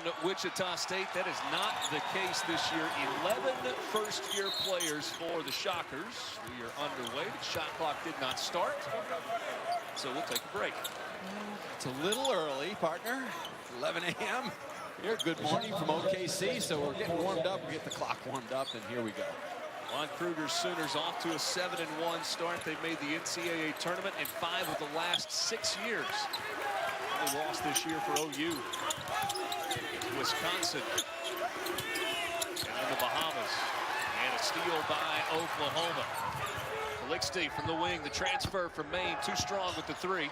on Wichita State. That is not the case this year. 11 first-year players for the Shockers. We are underway. The shot clock did not start, so we'll take a break. It's a little early, partner. 11 a.m. Here, good morning from OKC. So we're getting warmed up. We get the clock warmed up, and here we go. Lon Kruger's Sooners off to a 7-1 start. They've made the NCAA tournament in 5 of the last 6 years. They lost this year for OU. Wisconsin. And the Bahamas. And a steal by Oklahoma. Calixte from the wing. The transfer from Maine. Too strong with the 3.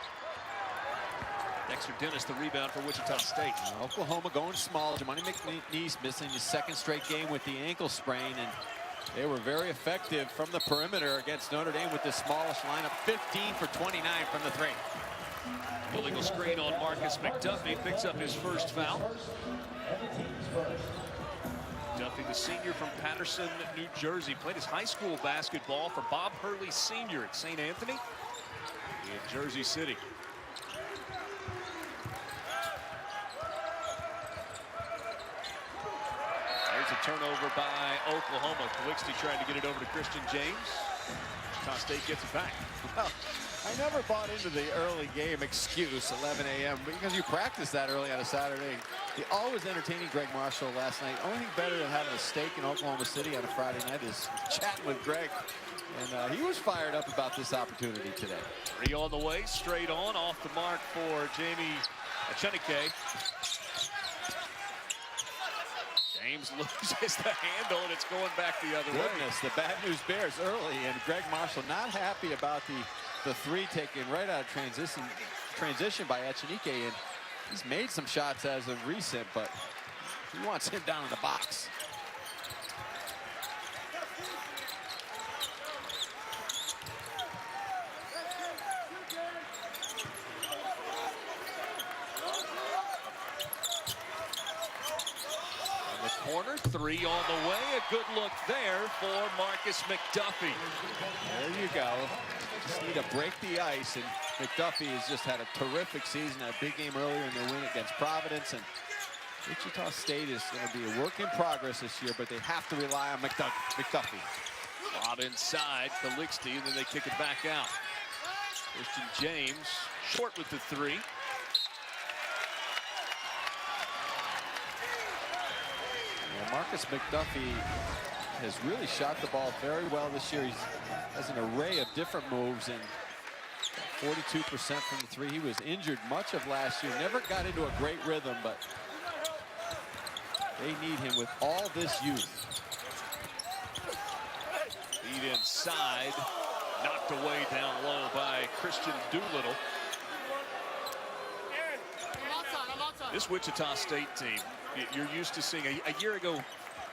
Dexter Dennis, the rebound for Wichita State. Oklahoma going small. Jamani McNeese missing his 2nd straight game with the ankle sprain. And they were very effective from the perimeter against Notre Dame with the smallest lineup. 15 for 29 from the 3. Illegal screen on Marcus McDuffie. Picks up his first foul. McDuffie, the senior from Patterson, New Jersey, played his high school basketball for Bob Hurley Sr. at St. Anthony in Jersey City. There's a turnover by Oklahoma. Calixte trying to get it over to Christian James. Wichita State gets it back. Well, I never bought into the early game excuse, 11 a.m., because you practice that early on a Saturday. The always entertaining Greg Marshall last night. Only thing better than having a steak in Oklahoma City on a Friday night is chatting with Greg. And he was fired up about this opportunity today. 3 on the way, straight on, off the mark for Jamie Echenike. James loses the handle, and it's going back the other way. The bad news bears early, and Greg Marshall not happy about the 3 taken right out of transition by Echenike, and he's made some shots as of recent, but he wants him down in the box. Corner 3 on the way. A good look there for Marcus McDuffie. There you go. Just need to break the ice, and McDuffie has just had a terrific season. That big game earlier in their win against Providence, and Wichita State is going to be a work in progress this year, but they have to rely on McDuffie. Lob inside, Calixte, and then they kick it back out. Christian James short with the 3. Marcus McDuffie has really shot the ball very well this year. He has an array of different moves, and 42% from the 3. He was injured much of last year. Never got into a great rhythm, but they need him with all this youth. Feed inside, knocked away down low by Christian Doolittle. This Wichita State team, you're used to seeing a year ago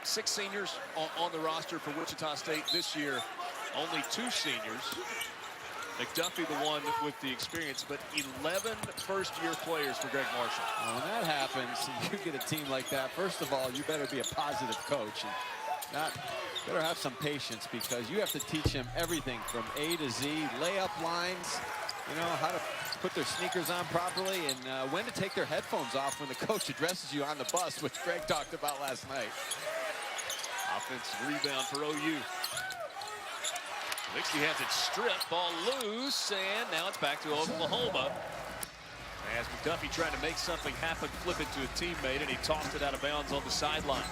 6 seniors on the roster for Wichita State. This year only 2 seniors. McDuffie the one with the experience, but 11 first-year players for Greg Marshall. Well, when that happens, you get a team like that, first of all, you better be a positive coach and better have some patience, because you have to teach them everything from A to Z, layup lines, you know, how to put their sneakers on properly, and when to take their headphones off when the coach addresses you on the bus, which Greg talked about last night. Offensive rebound for OU. Calixte has it stripped, ball loose, and now it's back to Oklahoma. As McDuffie trying to make something happen, flip it to a teammate, and he tossed it out of bounds on the sideline.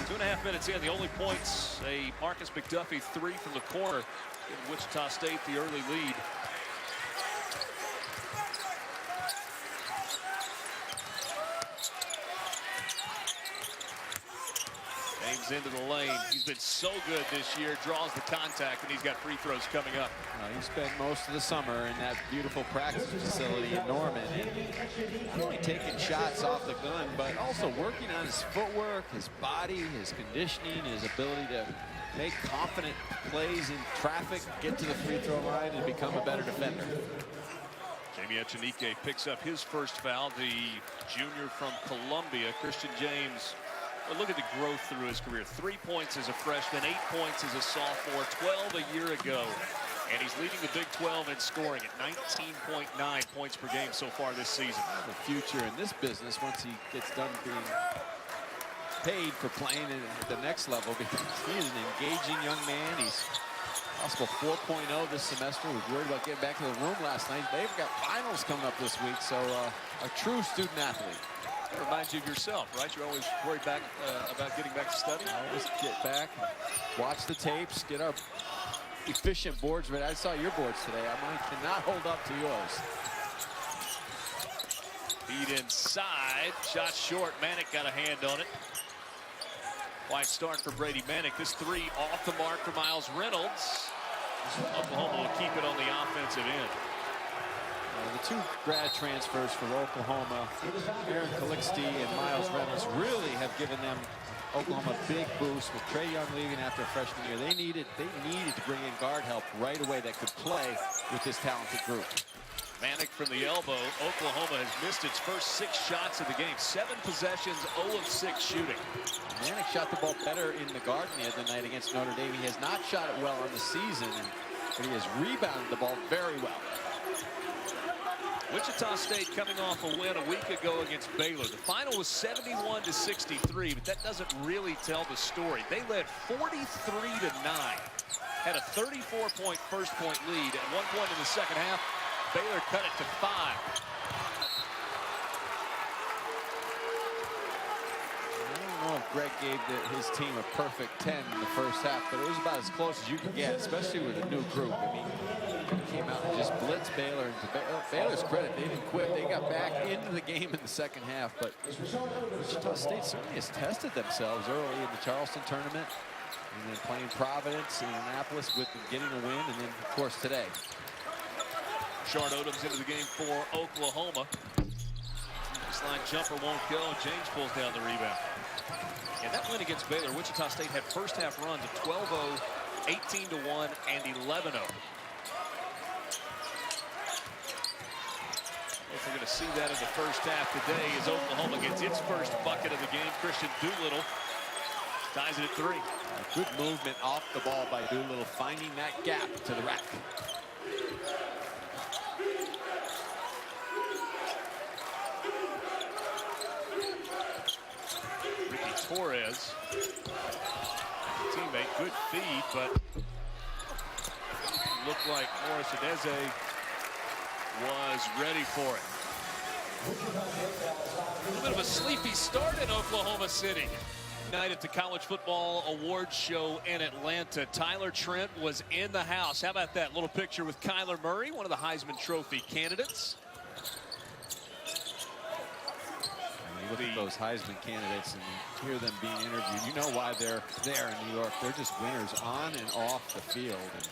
2.5 minutes in, the only points, a Marcus McDuffie 3 from the corner. In Wichita State, the early lead. James into the lane. He's been so good this year, draws the contact, and he's got free throws coming up. He spent most of the summer in that beautiful practice facility in Norman, and not only taking shots off the gun, but also working on his footwork, his body, his conditioning, his ability to make confident plays in traffic, get to the free throw line, and become a better defender. Jamie Echenike picks up his first foul, the junior from Columbia. Christian James, well, look at the growth through his career. 3 points as a freshman, 8 points as a sophomore, 12 a year ago. And he's leading the Big 12 in scoring at 19.9 points per game so far this season. The future in this business once he gets done being paid for playing at the next level, because he is an engaging young man. He's possible 4.0 this semester. Was worried about getting back to the room last night. They've got finals coming up this week, so a true student athlete. It reminds you of yourself, right? You're always worried about getting back to study. Always get back, watch the tapes, get our efficient boards ready. I saw your boards today. Mine cannot hold up to yours. Feed inside, shot short. Manick got a hand on it. Wide start for Brady Manick. This three off the mark for Miles Reynolds. Oklahoma will keep it on the offensive end. The two grad transfers for Oklahoma, Aaron Calixte and Miles Reynolds, really have given them Oklahoma a big boost with Trae Young leaving after a freshman year. They needed to bring in guard help right away that could play with this talented group. Manick from the elbow. Oklahoma has missed its first 6 shots of the game. 7 possessions, 0 of 6 shooting. Manick shot the ball better in the Garden the other night against Notre Dame. He has not shot it well on the season, but he has rebounded the ball very well. Wichita State coming off a win a week ago against Baylor. The final was 71-63, but that doesn't really tell the story. They led 43-9, had a 34-point first-point lead. At one point in the second half, Baylor cut it to 5. I don't know if Greg gave his team a perfect 10 in the first half, but it was about as close as you could get, especially with a new group. I mean, they came out and just blitzed Baylor. And to Baylor's credit, they didn't quit. They got back into the game in the second half, but Wichita State certainly has tested themselves early in the Charleston tournament, and then playing Providence and Annapolis with getting a win, and then, of course, today. Shard Odoms into the game for Oklahoma. Baseline jumper won't go. James pulls down the rebound. And that win against Baylor, Wichita State had first half runs of 12-0, 18-1, and 11-0. If we're going to see that in the first half today as Oklahoma gets its first bucket of the game. Christian Doolittle ties it at 3. Good movement off the ball by Doolittle, finding that gap to the rack. Torres, teammate, good feed, but looked like Morris Adeze was ready for it. A little bit of a sleepy start in Oklahoma City. Night at the College Football Awards show in Atlanta. Tyler Trent was in the house. How about that little picture with Kyler Murray, one of the Heisman Trophy candidates? You look at those Heisman candidates and you hear them being interviewed. You know why they're there in New York. They're just winners on and off the field. And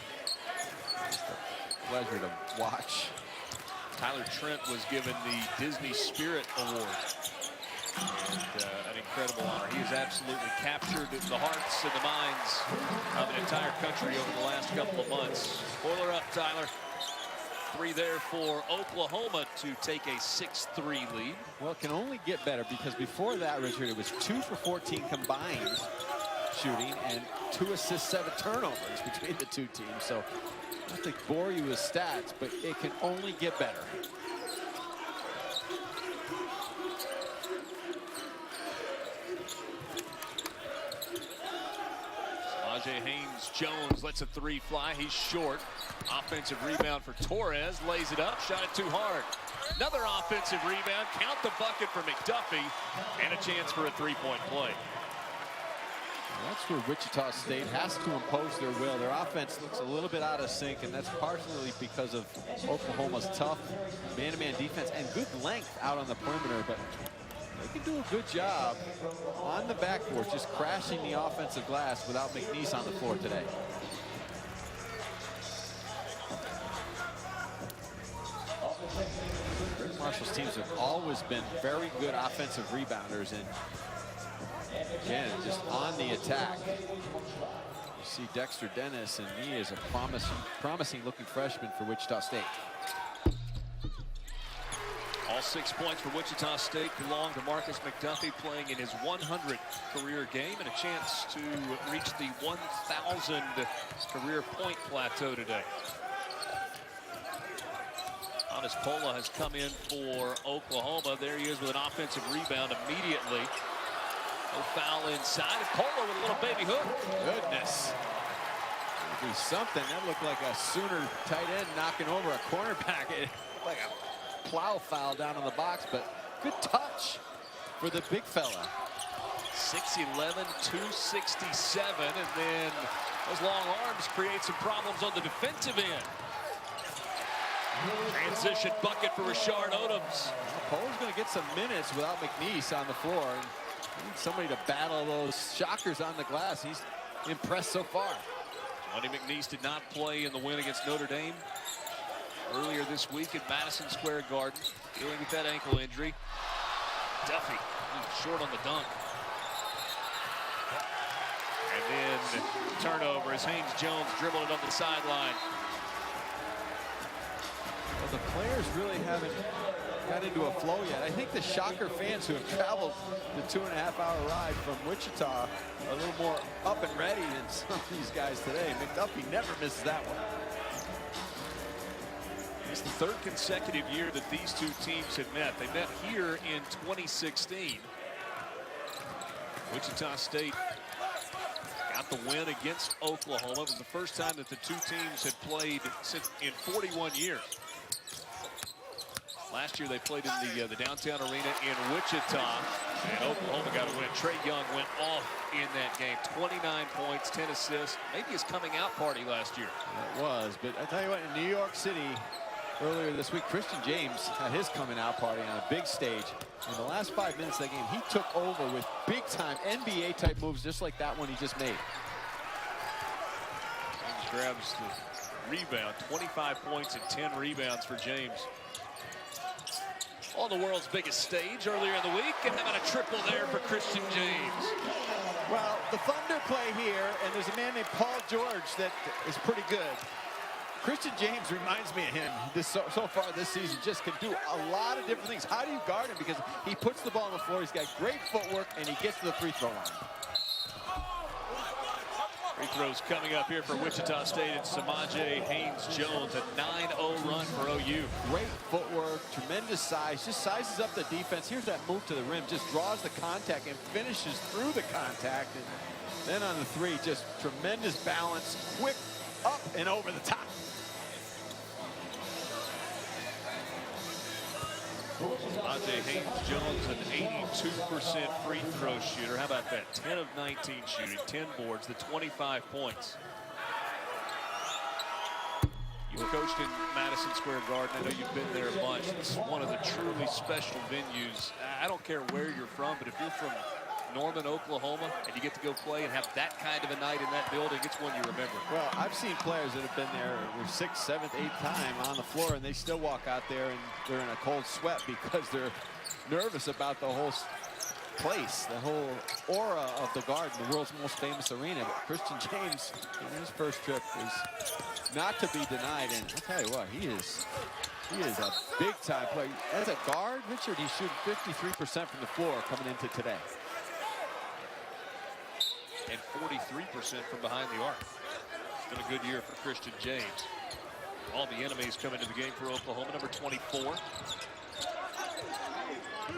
it's a pleasure to watch. Tyler Trent was given the Disney Spirit Award. And, an incredible honor. He has absolutely captured the hearts and the minds of an entire country over the last couple of months. Spoiler up, Tyler. 3 there for Oklahoma to take a 6-3 lead. Well, it can only get better because before that, Richard, it was 2 for 14 combined shooting and 2 assists, 7 turnovers between the two teams. So not to bore you with stats, but it can only get better. Ajay Haynes-Jones lets a 3 fly. He's short. Offensive rebound for Torres. Lays it up. Shot it too hard. Another offensive rebound. Count the bucket for McDuffie. And a chance for a 3-point play. That's where Wichita State has to impose their will. Their offense looks a little bit out of sync, and that's partially because of Oklahoma's tough man-to-man defense and good length out on the perimeter. But they can do a good job on the backboard, just crashing the offensive glass without McNeese on the floor today. Rick Marshall's teams have always been very good offensive rebounders, and again, just on the attack. You see Dexter Dennis, and he is a promising looking freshman for Wichita State. All 6 points for Wichita State belong to Marcus McDuffie, playing in his 100th career game and a chance to reach the 1,000 career point plateau today. Hannes Pola has come in for Oklahoma. There he is with an offensive rebound immediately. No foul inside. And Pola with a little baby hook. Goodness. That'd be something. That looked like a Sooner tight end knocking over a cornerback. It looked like a plow foul down in the box, but good touch for the big fella. 6'11", 267, and then those long arms create some problems on the defensive end. Transition bucket for Rashard Odoms. Pola's going to get some minutes without McNeese on the floor. And need somebody to battle those shockers on the glass. He's impressed so far. Johnny McNeese did not play in the win against Notre Dame earlier this week at Madison Square Garden, dealing with that ankle injury. Duffy short on the dunk. And then turnover as Haynes Jones dribbled it on the sideline. Well, the players really haven't got into a flow yet. I think the Shocker fans who have traveled the 2.5-hour ride from Wichita are a little more up and ready than some of these guys today. McDuffie never misses that one. It's the third consecutive year that these two teams have met. They met here in 2016. Wichita State got the win against Oklahoma. It was the first time that the two teams had played in 41 years. Last year they played in the downtown arena in Wichita, and Oklahoma got a win. Trae Young went off in that game. 29 points, 10 assists. Maybe his coming out party last year. It was, but I tell you what, in New York City earlier this week, Christian James had his coming out party on a big stage. In the last 5 minutes of that game, he took over with big time NBA type moves, just like that one he just made. James grabs the rebound. 25 points and 10 rebounds for James. On the world's biggest stage earlier in the week, and how about a triple there for Christian James? Well, the Thunder play here, and there's a man named Paul George that is pretty good. Christian James reminds me of him so far this season. Just can do a lot of different things. How do you guard him? Because he puts the ball on the floor, he's got great footwork, and he gets to the free throw line. Free throws coming up here for Wichita State, and Samaje Haynes-Jones, a 9-0 run for OU. Great footwork, tremendous size, just sizes up the defense. Here's that move to the rim, just draws the contact and finishes through the contact. And then on the three, just tremendous balance, quick up and over the top. Samaje Haynes-Jones, an 82% free throw shooter. How about that? 10 of 19 shooting, 10 boards, the 25 points. You've coached in Madison Square Garden. I know you've been there a bunch. It's one of the truly special venues. I don't care where you're from, but if you're from Norman, Oklahoma, and you get to go play and have that kind of a night in that building, it's one you remember. Well, I've seen players that have been there their 6th, 7th, 8th time on the floor, and they still walk out there and they're in a cold sweat because they're nervous about the whole place, the whole aura of the Garden, the world's most famous arena. But Christian James, in his first trip, is not to be denied. And I'll tell you what, he is a big-time player. As a guard, Richard, he's shooting 53% from the floor coming into today. And 43% from behind the arc. It's been a good year for Christian James. All the enemies come into the game for Oklahoma. Number 24.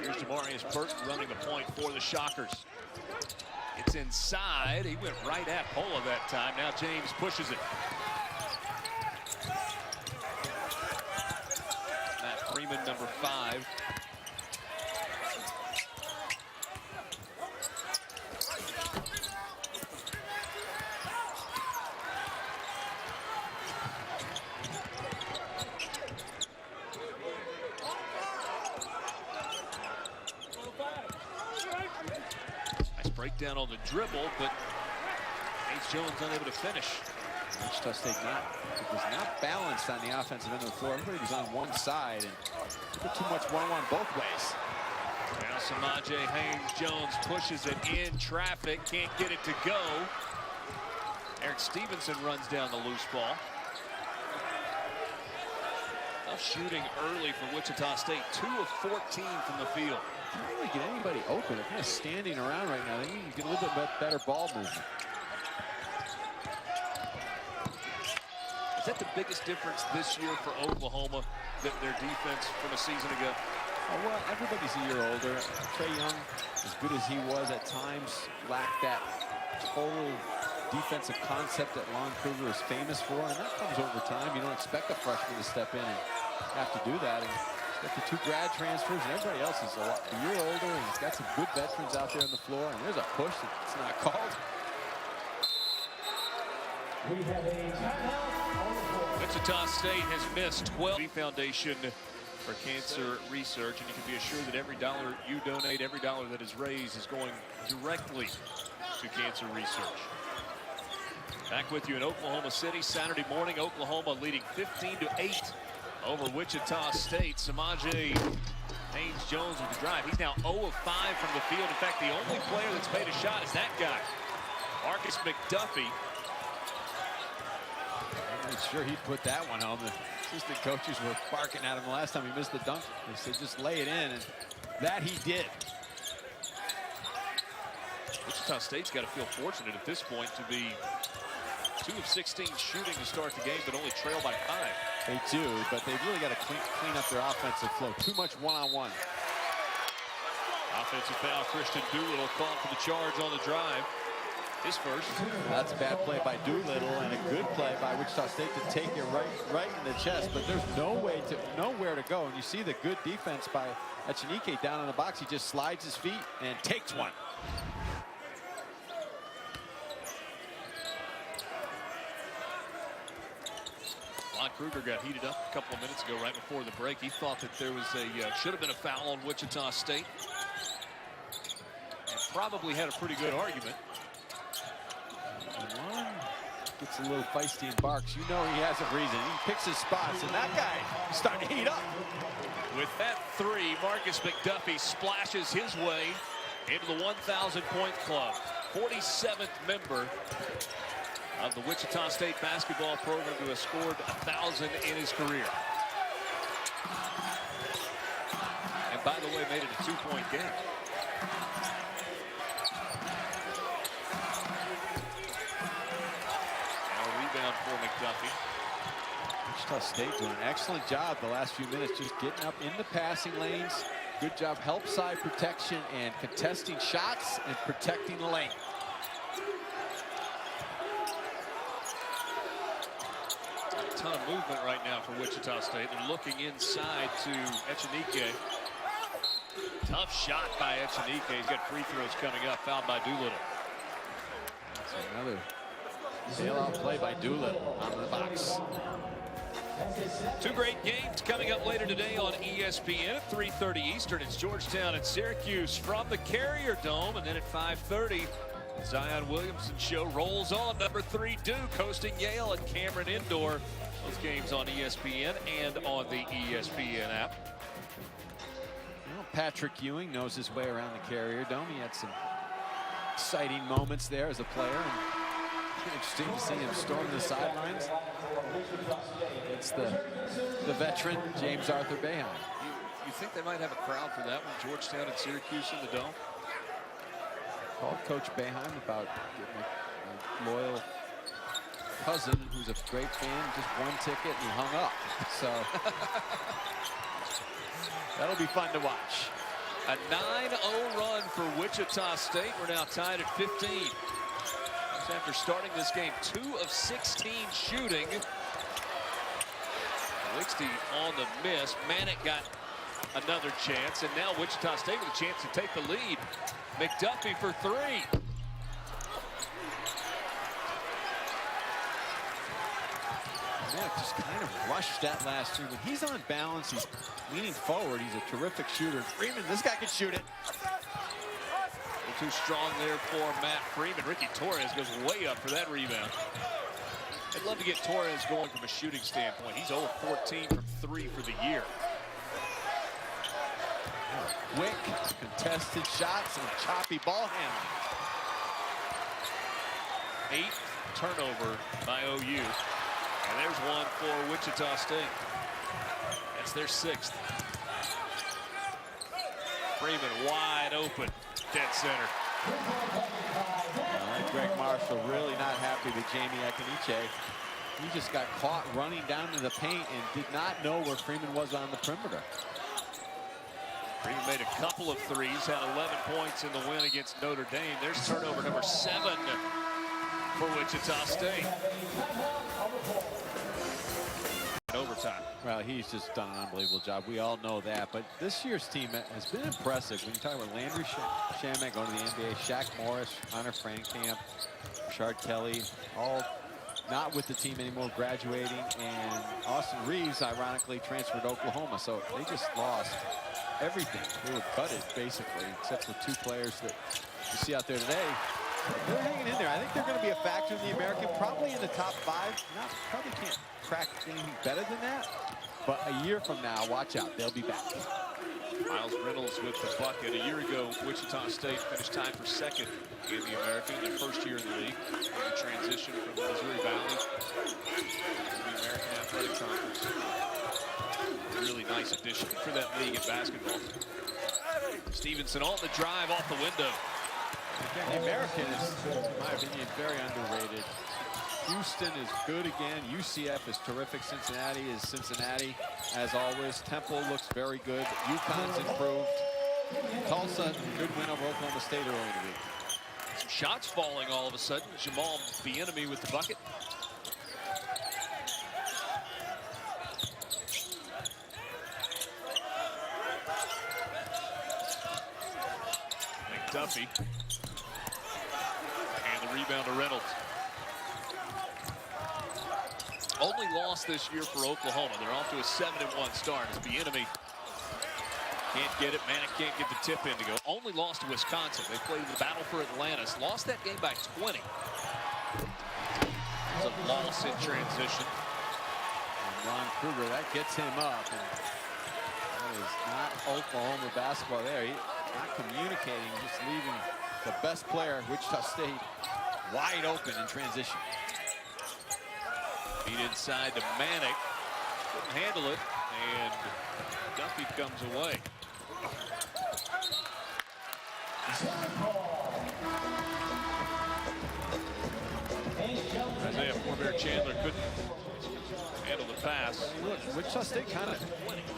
Here's Jamarius Burton running the point for the Shockers. It's inside. He went right at Pola that time. Now James pushes it. Matt Freeman, number 5. Breakdown on the dribble, but Haynes-Jones unable to finish. Wichita State was not balanced on the offensive end of the floor. Everybody was on one side and put too much one-on-one both ways. Now Samaje Haynes-Jones pushes it in traffic, can't get it to go. Eric Stevenson runs down the loose ball. Tough shooting early for Wichita State. 2 of 14 from the field. Can't really get anybody open. They're kind of standing around right now. They need to get a little bit better ball movement. Is that the biggest difference this year for Oklahoma, their defense from a season ago? Oh, well, everybody's a year older. Trae Young, as good as he was at times, lacked that total defensive concept that Lon Kruger is famous for, and that comes over time. You don't expect a freshman to step in and have to do that. And he's got the 2 grad transfers, and everybody else is a year older, and he's got some good veterans out there on the floor, and there's a push that's not called. We have a timeout. Wichita State has missed 12. Foundation for Cancer Research, and you can be assured that every dollar you donate, every dollar that is raised, is going directly to cancer research. Back with you in Oklahoma City Saturday morning. Oklahoma leading 15-8 over Wichita State. Samaje Haynes-Jones with the drive. He's now 0 of 5 from the field. In fact, the only player that's made a shot is that guy, Marcus McDuffie. I'm not sure he'd put that one home. The assistant coaches were barking at him the last time he missed the dunk. They said just lay it in, and that he did. Wichita State's got to feel fortunate at this point to be 2 of 16 shooting to start the game, but only trail by 5. They do, but they've really got to clean up their offensive flow. Too much one-on-one. Offensive foul, Christian Doolittle called for the charge on the drive. His first. That's a bad play by Doolittle and a good play by Wichita State to take it right in the chest, but there's nowhere to go. And you see the good defense by Echenike down in the box. He just slides his feet and takes one. Lon Kruger got heated up a couple of minutes ago right before the break. He thought that there was should have been a foul on Wichita State. And probably had a pretty good argument. Lon gets a little feisty and barks. You know he has a reason. He picks his spots, and that guy is starting to heat up. With that 3, Marcus McDuffie splashes his way into the 1,000-point club. 47th member of the Wichita State basketball program to have scored 1,000 in his career. And by the way, made it a 2-point game. For McDuffie. Wichita State doing an excellent job the last few minutes, just getting up in the passing lanes. Good job help side protection and contesting shots and protecting the lane. A ton of movement right now for Wichita State. They're looking inside to Echenike. Tough shot by Echenike. He's got free throws coming up. Fouled by Doolittle. That's another bailout play by Doolittle out of the box. 2 great games coming up later today on ESPN at 3:30 Eastern. It's Georgetown and Syracuse from the Carrier Dome. And then at 5:30, Zion Williamson show rolls on. Number 3 Duke hosting Yale at Cameron Indoor. Those games on ESPN and on the ESPN app. Well, Patrick Ewing knows his way around the Carrier Dome. He had some exciting moments there as a player. And interesting to see him storm the sidelines. It's the veteran, James Arthur Boeheim. You think they might have a crowd for that one, Georgetown and Syracuse in the Dome? Called Coach Boeheim about getting a loyal cousin who's a great fan, just 1 ticket, and he hung up. So that'll be fun to watch. A 9-0 run for Wichita State. We're now tied at 15. After starting this game, 2 of 16 shooting. Wixty on the miss. Manick got another chance, and now Wichita State with a chance to take the lead. McDuffie for 3. Yeah, just kind of rushed that last 3. When he's on balance, he's leaning forward. He's a terrific shooter. Freeman, this guy can shoot it. Too strong there for Matt Freeman. Ricky Torres goes way up for that rebound. I'd love to get Torres going from a shooting standpoint. He's 0 of 14 from 3 for the year. Quick, contested shots and choppy ball handling. 8th turnover by OU. And there's one for Wichita State. That's their 6th. Freeman wide open, dead center. Greg Marshall really not happy with Jamie Akiniche. He just got caught running down to the paint and did not know where Freeman was on the perimeter. Freeman made a couple of threes, had 11 points in the win against Notre Dame. There's turnover number 7 for Wichita State. Overtime. Well, he's just done an unbelievable job. We all know that. But this year's team has been impressive. When you talk about Landry Shamek going to the NBA, Shaq Morris, Hunter Frankamp, Rashard Kelly, all not with the team anymore, graduating. And Austin Reeves, ironically, transferred to Oklahoma. So they just lost everything. They were gutted, basically, except for 2 players that you see out there today. They're hanging in there. I think they're going to be a factor in the American, probably in the top 5. Probably can't crack anything better than that. But a year from now, watch out. They'll be back. Miles Reynolds with the bucket. A year ago, Wichita State finished tied for 2nd in the American, their 1st year in the league. The transition from the Missouri Valley to the American Athletic Conference. A really nice addition for that league in basketball. Stevenson on the drive off the window. Again, the American is, in my opinion, very underrated. Houston is good again. UCF is terrific. Cincinnati is Cincinnati, as always. Temple looks very good. UConn's improved. Tulsa, good win over Oklahoma State early in the week. Some shots falling all of a sudden. Jamal Bieniemy with the bucket. McDuffie. And the rebound to Reynolds. Only loss this year for Oklahoma. They're off to a 7-1 start as Bieniemy can't get it. Manick can't get the tip in to go. Only lost to Wisconsin. They played the battle for Atlantis. Lost that game by 20. It's a loss in transition. And Ron Kruger, that gets him up. And that is not Oklahoma basketball there. He's not communicating, just leaving the best player, Wichita State, wide open in transition. Feed inside to Manick. Couldn't handle it, and Duffy comes away. Isaiah Forbear-Chandler couldn't handle the pass. Look, Wichita State kind of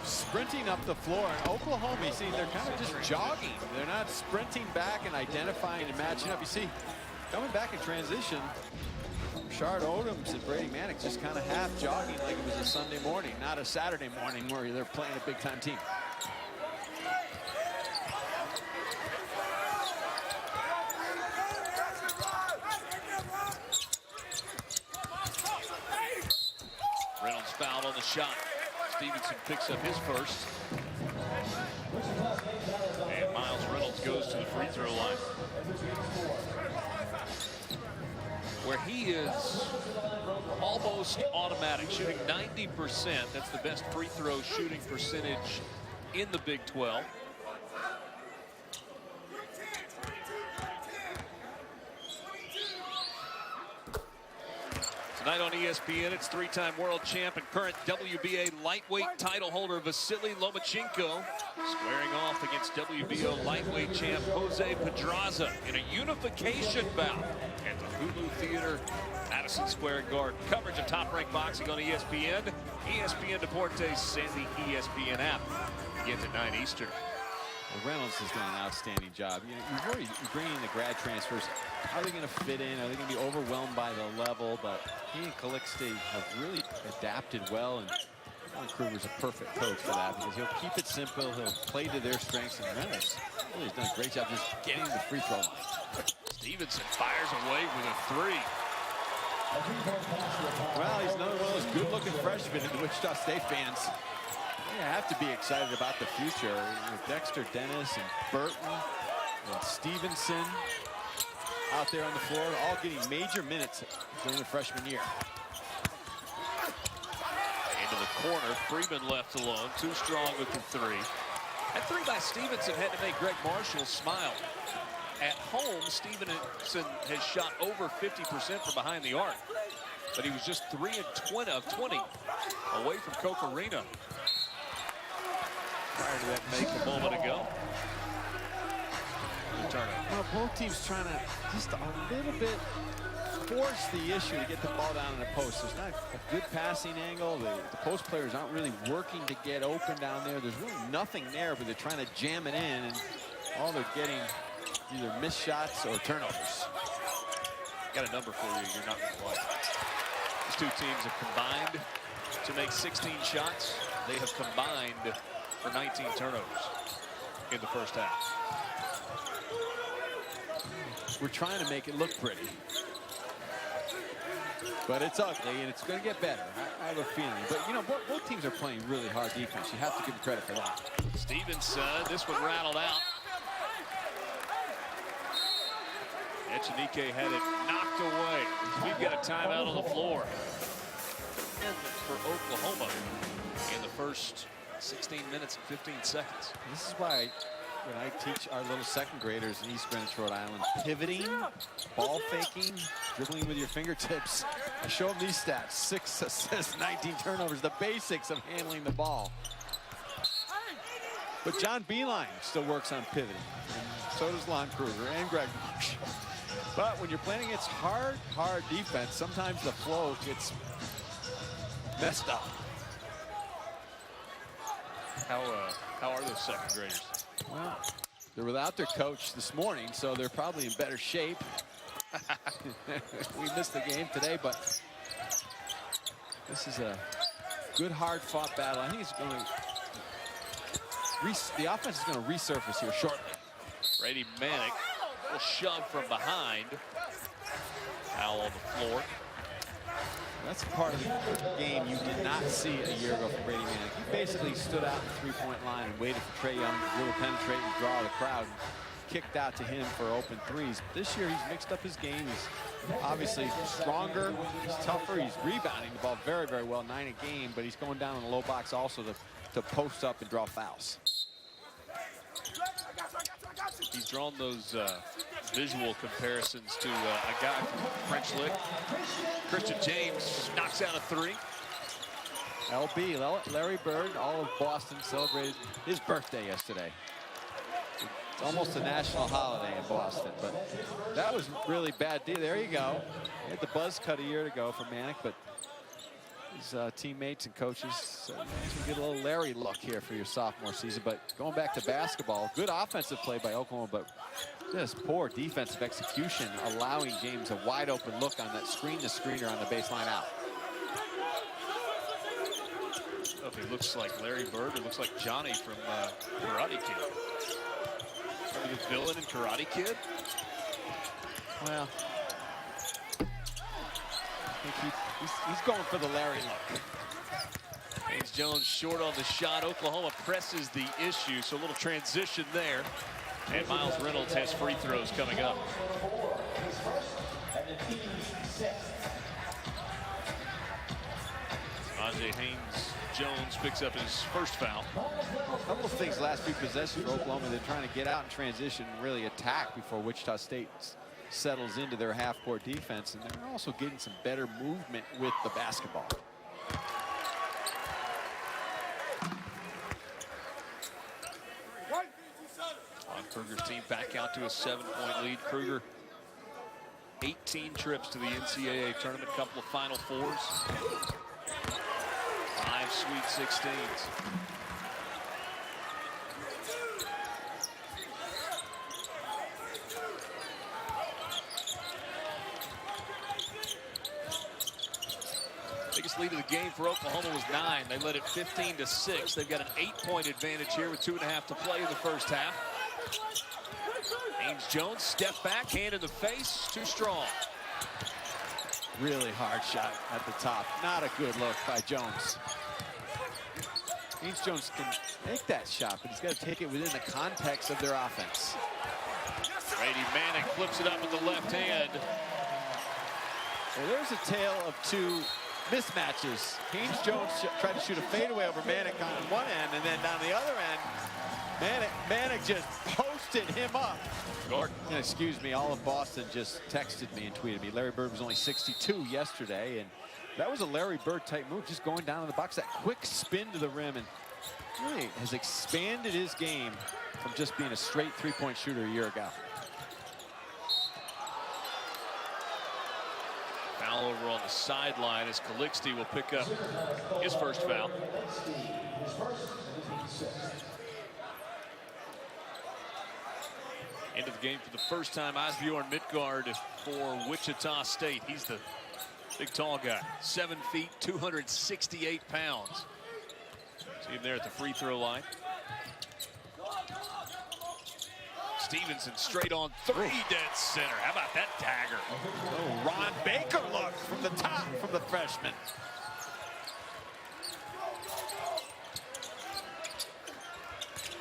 sprinting up the floor. And Oklahoma, you see, they're kind of just jogging. They're not sprinting back and identifying and matching up. You see, coming back in transition, Rashard Odoms and Brady Manick just kind of half jogging like it was a Sunday morning, not a Saturday morning where they're playing a big-time team. Reynolds fouled on the shot. Stevenson picks up his first. And Miles Reynolds goes to the free throw line, where he is almost automatic, shooting 90%. That's the best free throw shooting percentage in the Big 12. Tonight on ESPN, it's 3-time world champ and current WBA lightweight title holder Vasily Lomachenko squaring off against WBO lightweight champ Jose Pedraza in a unification bout at the Hulu Theater, Madison Square Garden. Coverage of Top Rank Boxing on ESPN, ESPN Deportes, and the ESPN app. Begins at 9 Eastern. Well, Reynolds has done an outstanding job. You know, you're bringing in the grad transfers. How are they going to fit in? Are they going to be overwhelmed by the level? But he and Calixte have really adapted well, and Ron Kruger's a perfect coach for that because he'll keep it simple. He'll play to their strengths, and Reynolds really has done a great job just getting the free throw line. Stevenson fires away with a three. Well, he's another one of those good-looking freshmen in the Wichita State fans. You have to be excited about the future with Dexter Dennis and Burton and Stevenson out there on the floor, all getting major minutes during the freshman year. Into the corner, Freeman left alone, too strong with the three. That three by Stevenson had to make Greg Marshall smile. At home, Stevenson has shot over 50% from behind the arc, but he was just 3 of 20 away from Coke Arena. prior to that make a moment ago. Well, both teams trying to just a little bit force the issue to get the ball down in the post. There's not a good passing angle. The post players aren't really working to get open down there. There's really nothing there, but they're trying to jam it in, and all they're getting either missed shots or turnovers. Got a number for you you're not going to like. These two teams have combined to make 16 shots. They have combined for 19 turnovers in the first half. We're trying to make it look pretty. But it's ugly, and it's going to get better. I have a feeling. But, you know, both teams are playing really hard defense. You have to give them credit for that. Stevenson, this one rattled out. Echenike had it knocked away. We've got a timeout on the floor for Oklahoma in the first 16 minutes and 15 seconds. This is why when I teach our little second graders in East Greenwich, Rhode Island, pivoting, ball faking, dribbling with your fingertips, I show them these stats: 6 assists, 19 turnovers, the basics of handling the ball. But John Beeline still works on pivoting, and so does Lon Kruger and Greg Marsh. But when you're playing against hard defense, sometimes the flow gets messed up. How are those second graders? Well, they're without their coach this morning, so they're probably in better shape. We missed the game today, but this is a good, hard-fought battle. I think it's going to the offense is going to resurface here shortly. Brady Manick will shove from behind. Foul on the floor. That's part of the game you did not see a year ago from Brady Manick. He basically stood out the three-point line and waited for Trae Young to really penetrate and draw the crowd. Kicked out to him for open threes. This year he's mixed up his game. He's obviously stronger, he's tougher, he's rebounding the ball very, very well, 9 a game, but he's going down in the low box also to post up and draw fouls. He's drawn those visual comparisons to a guy from French Lick. Christian James knocks out a three. LB, Larry Bird, all of Boston celebrated his birthday yesterday. It's almost a national holiday in Boston, but that was really bad deal. There you go. He had the buzz cut a year ago for Manick, but his teammates and coaches you get a little Larry look here for your sophomore season. But going back to basketball, good offensive play by Oklahoma, but just poor defensive execution, allowing James a wide open look on that screen-to-screener on the baseline out. Oh, he looks like Larry Bird. It looks like Johnny from Karate Kid. Remember the villain in Karate Kid? Well, I think he's going for the Larry look. Haynes Jones short on the shot. Oklahoma presses the issue, so a little transition there. And Miles Reynolds has free throws coming up. Ajay Haynes Jones picks up his first foul. A couple of things last few possessions for Oklahoma. They're trying to get out in transition and really attack before Wichita State settles into their half-court defense, and they're also getting some better movement with the basketball. On Kruger's team back out to a 7-point lead. Kruger 18 trips to the NCAA tournament, couple of Final Fours, 5 Sweet 16s. Biggest lead of the game for Oklahoma was 9. They led it 15-6. They've got an 8-point advantage here with 2.5 to play in the first half. Haynes Jones, step back, hand in the face, too strong. Really hard shot at the top. Not a good look by Jones. Haynes Jones can make that shot, but he's got to take it within the context of their offense. Brady Manick flips it up with the left hand. Well, there's a tale of two mismatches. Haynes Jones tried to shoot a fadeaway over Manick on one end, and then down the other end, Manick just posted him up. And excuse me, all of Boston just texted me and tweeted me. Larry Bird was only 62 yesterday, and that was a Larry Bird type move, just going down in the box, that quick spin to the rim, and really has expanded his game from just being a straight three-point shooter a year ago. Foul over on the sideline as Calixte will pick up his first foul. Into the game for the first time, Asbjorn Midtgaard for Wichita State. He's the big tall guy, 7 feet, 268 pounds. See him there at the free throw line. Stevenson straight on three, dead center. How about that dagger? Oh, Ron Baker look from the top from the freshman.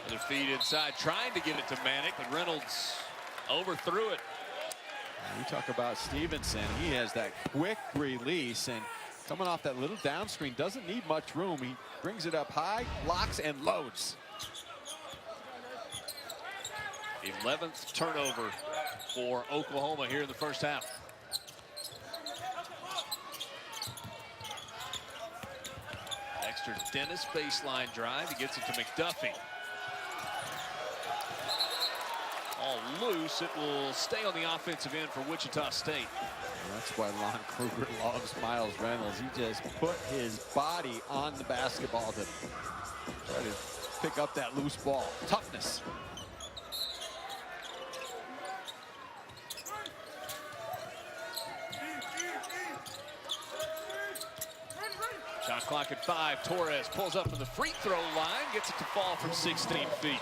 Another feed inside, trying to get it to Manick, but Reynolds overthrew it. We talk about Stevenson. He has that quick release, and coming off that little down screen, doesn't need much room. He brings it up high, blocks, and loads. 11th turnover for Oklahoma here in the first half. Dexter Dennis baseline drive. He gets it to McDuffie. All loose. It will stay on the offensive end for Wichita State. And that's why Lon Kruger loves Miles Reynolds. He just put his body on the basketball to try to pick up that loose ball. Toughness. Shot clock at 5. Torres pulls up from the free throw line, gets it to fall from 16 feet.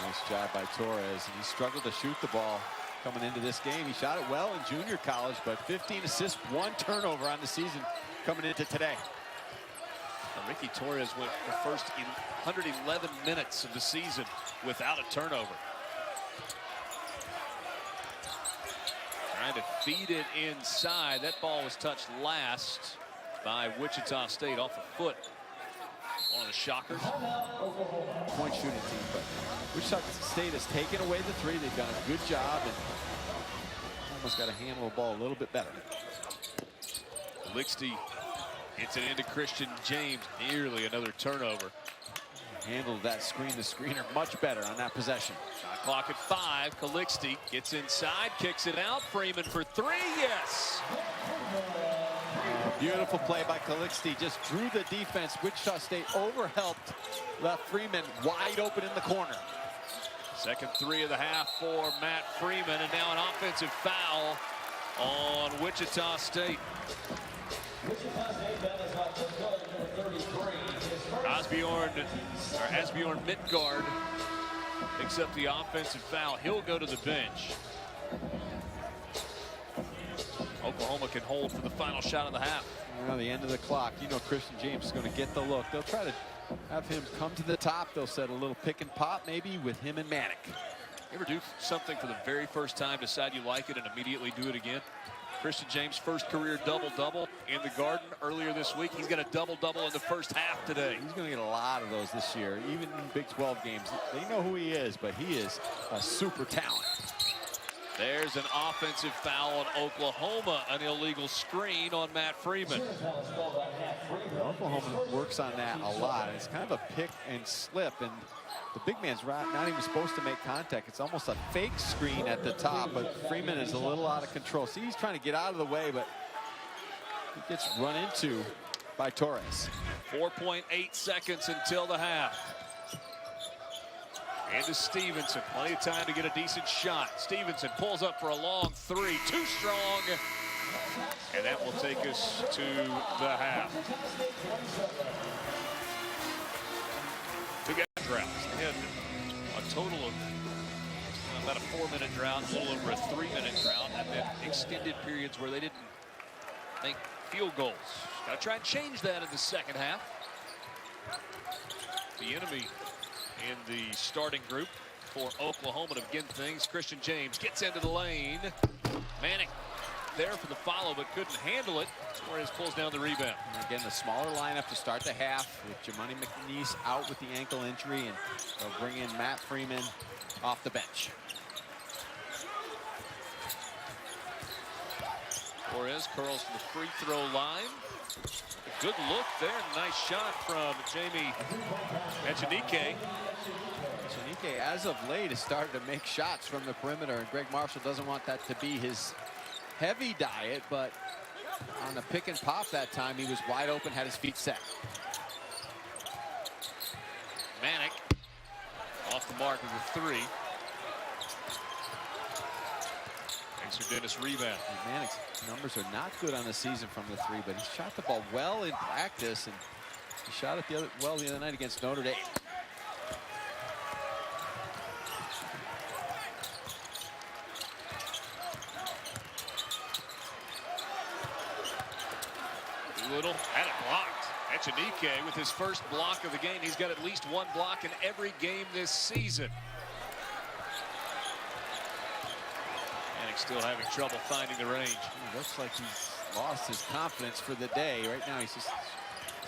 Nice job by Torres. And he struggled to shoot the ball coming into this game. He shot it well in junior college, but 15 assists, 1 turnover on the season coming into today. Now, Ricky Torres went the first 111 minutes of the season without a turnover. Trying to feed it inside. That ball was touched last by Wichita State off the foot. One of the shockers. Point shooting team, but Wichita State has taken away the three. They've done a good job and almost got to handle the ball a little bit better. Calixte gets it into Christian James. Nearly another turnover. Handled that screen, the screener, much better on that possession. Shot clock at 5. Calixte gets inside, kicks it out. Freeman for 3. Yes. Beautiful play by Calixte. Just drew the defense. Wichita State overhelped. Left Freeman wide open in the corner. Second 3 of the half for Matt Freeman, and now an offensive foul on Wichita State. Asbjorn Midtgaard picks up the offensive foul. He'll go to the bench. Oklahoma can hold for the final shot of the half. Well, the end of the clock. You know Christian James is going to get the look. They'll try to have him come to the top. They'll set a little pick and pop maybe with him and Manick. You ever do something for the very first time, decide you like it, and immediately do it again? Christian James' first career double-double in the Garden earlier this week. He's got a double-double in the first half today. He's going to get a lot of those this year, even in Big 12 games. They know who he is, but he is a super talent. There's an offensive foul on Oklahoma, an illegal screen on Matt Freeman. Oklahoma works on that a lot. It's kind of a pick and slip, and the big man's not even supposed to make contact. It's almost a fake screen at the top, but Freeman is a little out of control. See, he's trying to get out of the way, but he gets run into by Torres. 4.8 seconds until the half. Into Stevenson, plenty of time to get a decent shot. Stevenson pulls up for a long 3, too strong, and that will take us to the half. Two guys droughts. They had a total of about a 4-minute drought, a little over a 3-minute drought, and then extended periods where they didn't make field goals. Got to try and change that in the second half. The enemy in the starting group for Oklahoma to begin things. Christian James gets into the lane. Manick there for the follow, but couldn't handle it. Torres pulls down the rebound. And again, the smaller lineup to start the half with Jimani McNeese out with the ankle injury, and they'll bring in Matt Freeman off the bench. Torres curls from the free throw line. Good look there. Nice shot from Jamie Echenike. Echenike, as of late, has started to make shots from the perimeter, and Greg Marshall doesn't want that to be his heavy diet, but on the pick and pop that time, he was wide open, had his feet set. Manick off the mark with a three. Thanks for Dennis rebound. Manick's numbers are not good on the season from the three, but he shot the ball well in practice, and he shot it the other night against Notre Dame. Little had it blocked. Echenike with his first block of the game. He's got at least one block in every game this season. Manick still having trouble finding the range. It looks like he's lost his confidence for the day. Right now he's just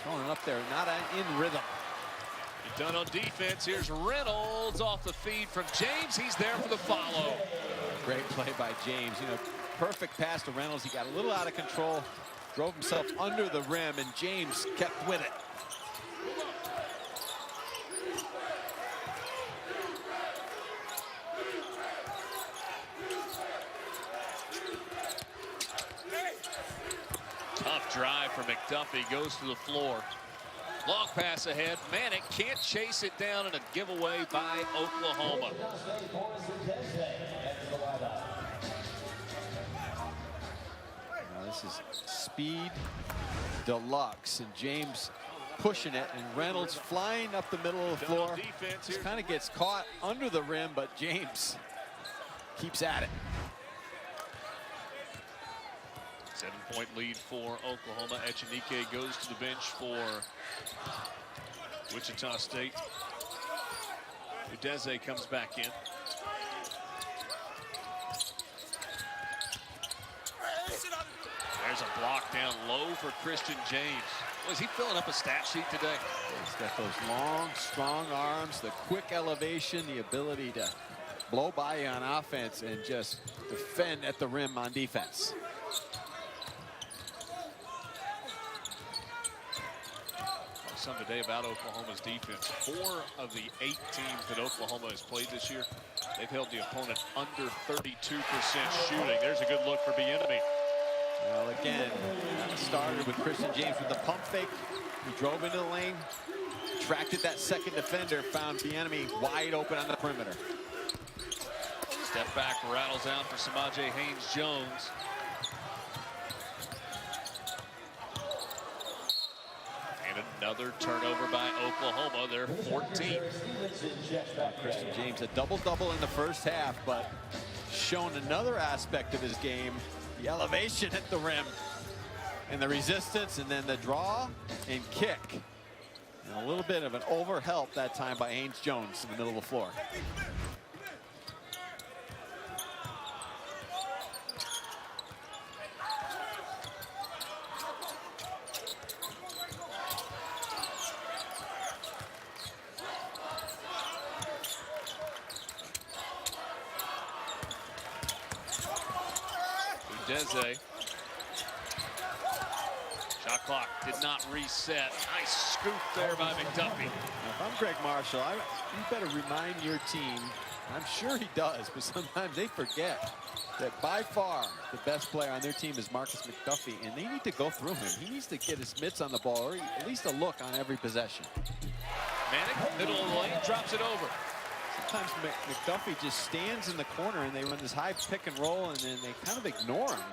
throwing it up there, not in rhythm. Done on defense. Here's Reynolds off the feed from James. He's there for the follow. Great play by James. You know, perfect pass to Reynolds. He got a little out of control, drove himself under the rim, and James kept with it. Tough drive for McDuffie, goes to the floor. Long pass ahead. Manick can't chase it down, and a giveaway by Oklahoma. Now this is speed deluxe, and James pushing it, and Reynolds flying up the middle of the floor. Just kind of gets caught under the rim, but James keeps at it. 7-point lead for Oklahoma. Echenike goes to the bench for Wichita State. Udeze comes back in. There's a block down low for Christian James. Was he filling up a stat sheet today? He's got those long, strong arms, the quick elevation, the ability to blow by you on offense and just defend at the rim on defense. Something today about Oklahoma's defense. 4 of the 8 teams that Oklahoma has played this year, they've held the opponent under 32% shooting. There's a good look for Bieniemy. Well, again, that started with Christian James with the pump fake. He drove into the lane, attracted that second defender, found Bieniemy wide open on the perimeter. Step back rattles out for Samaje Haynes-Jones. Another turnover by Oklahoma. They're 14. Christian James, a double-double in the first half, but shown another aspect of his game, the elevation at the rim and the resistance, and then the draw and kick. And a little bit of an overhelp that time by Haynes-Jones in the middle of the floor. Udeze. Shot clock did not reset. Nice scoop there by McDuffie. If I'm Greg Marshall, you better remind your team, I'm sure he does, but sometimes they forget that by far the best player on their team is Marcus McDuffie, and they need to go through him. He needs to get his mitts on the ball, or at least a look on every possession. Manick, middle of the lane, drops it over. Sometimes McDuffie just stands in the corner and they run this high pick and roll, and then they kind of ignore him.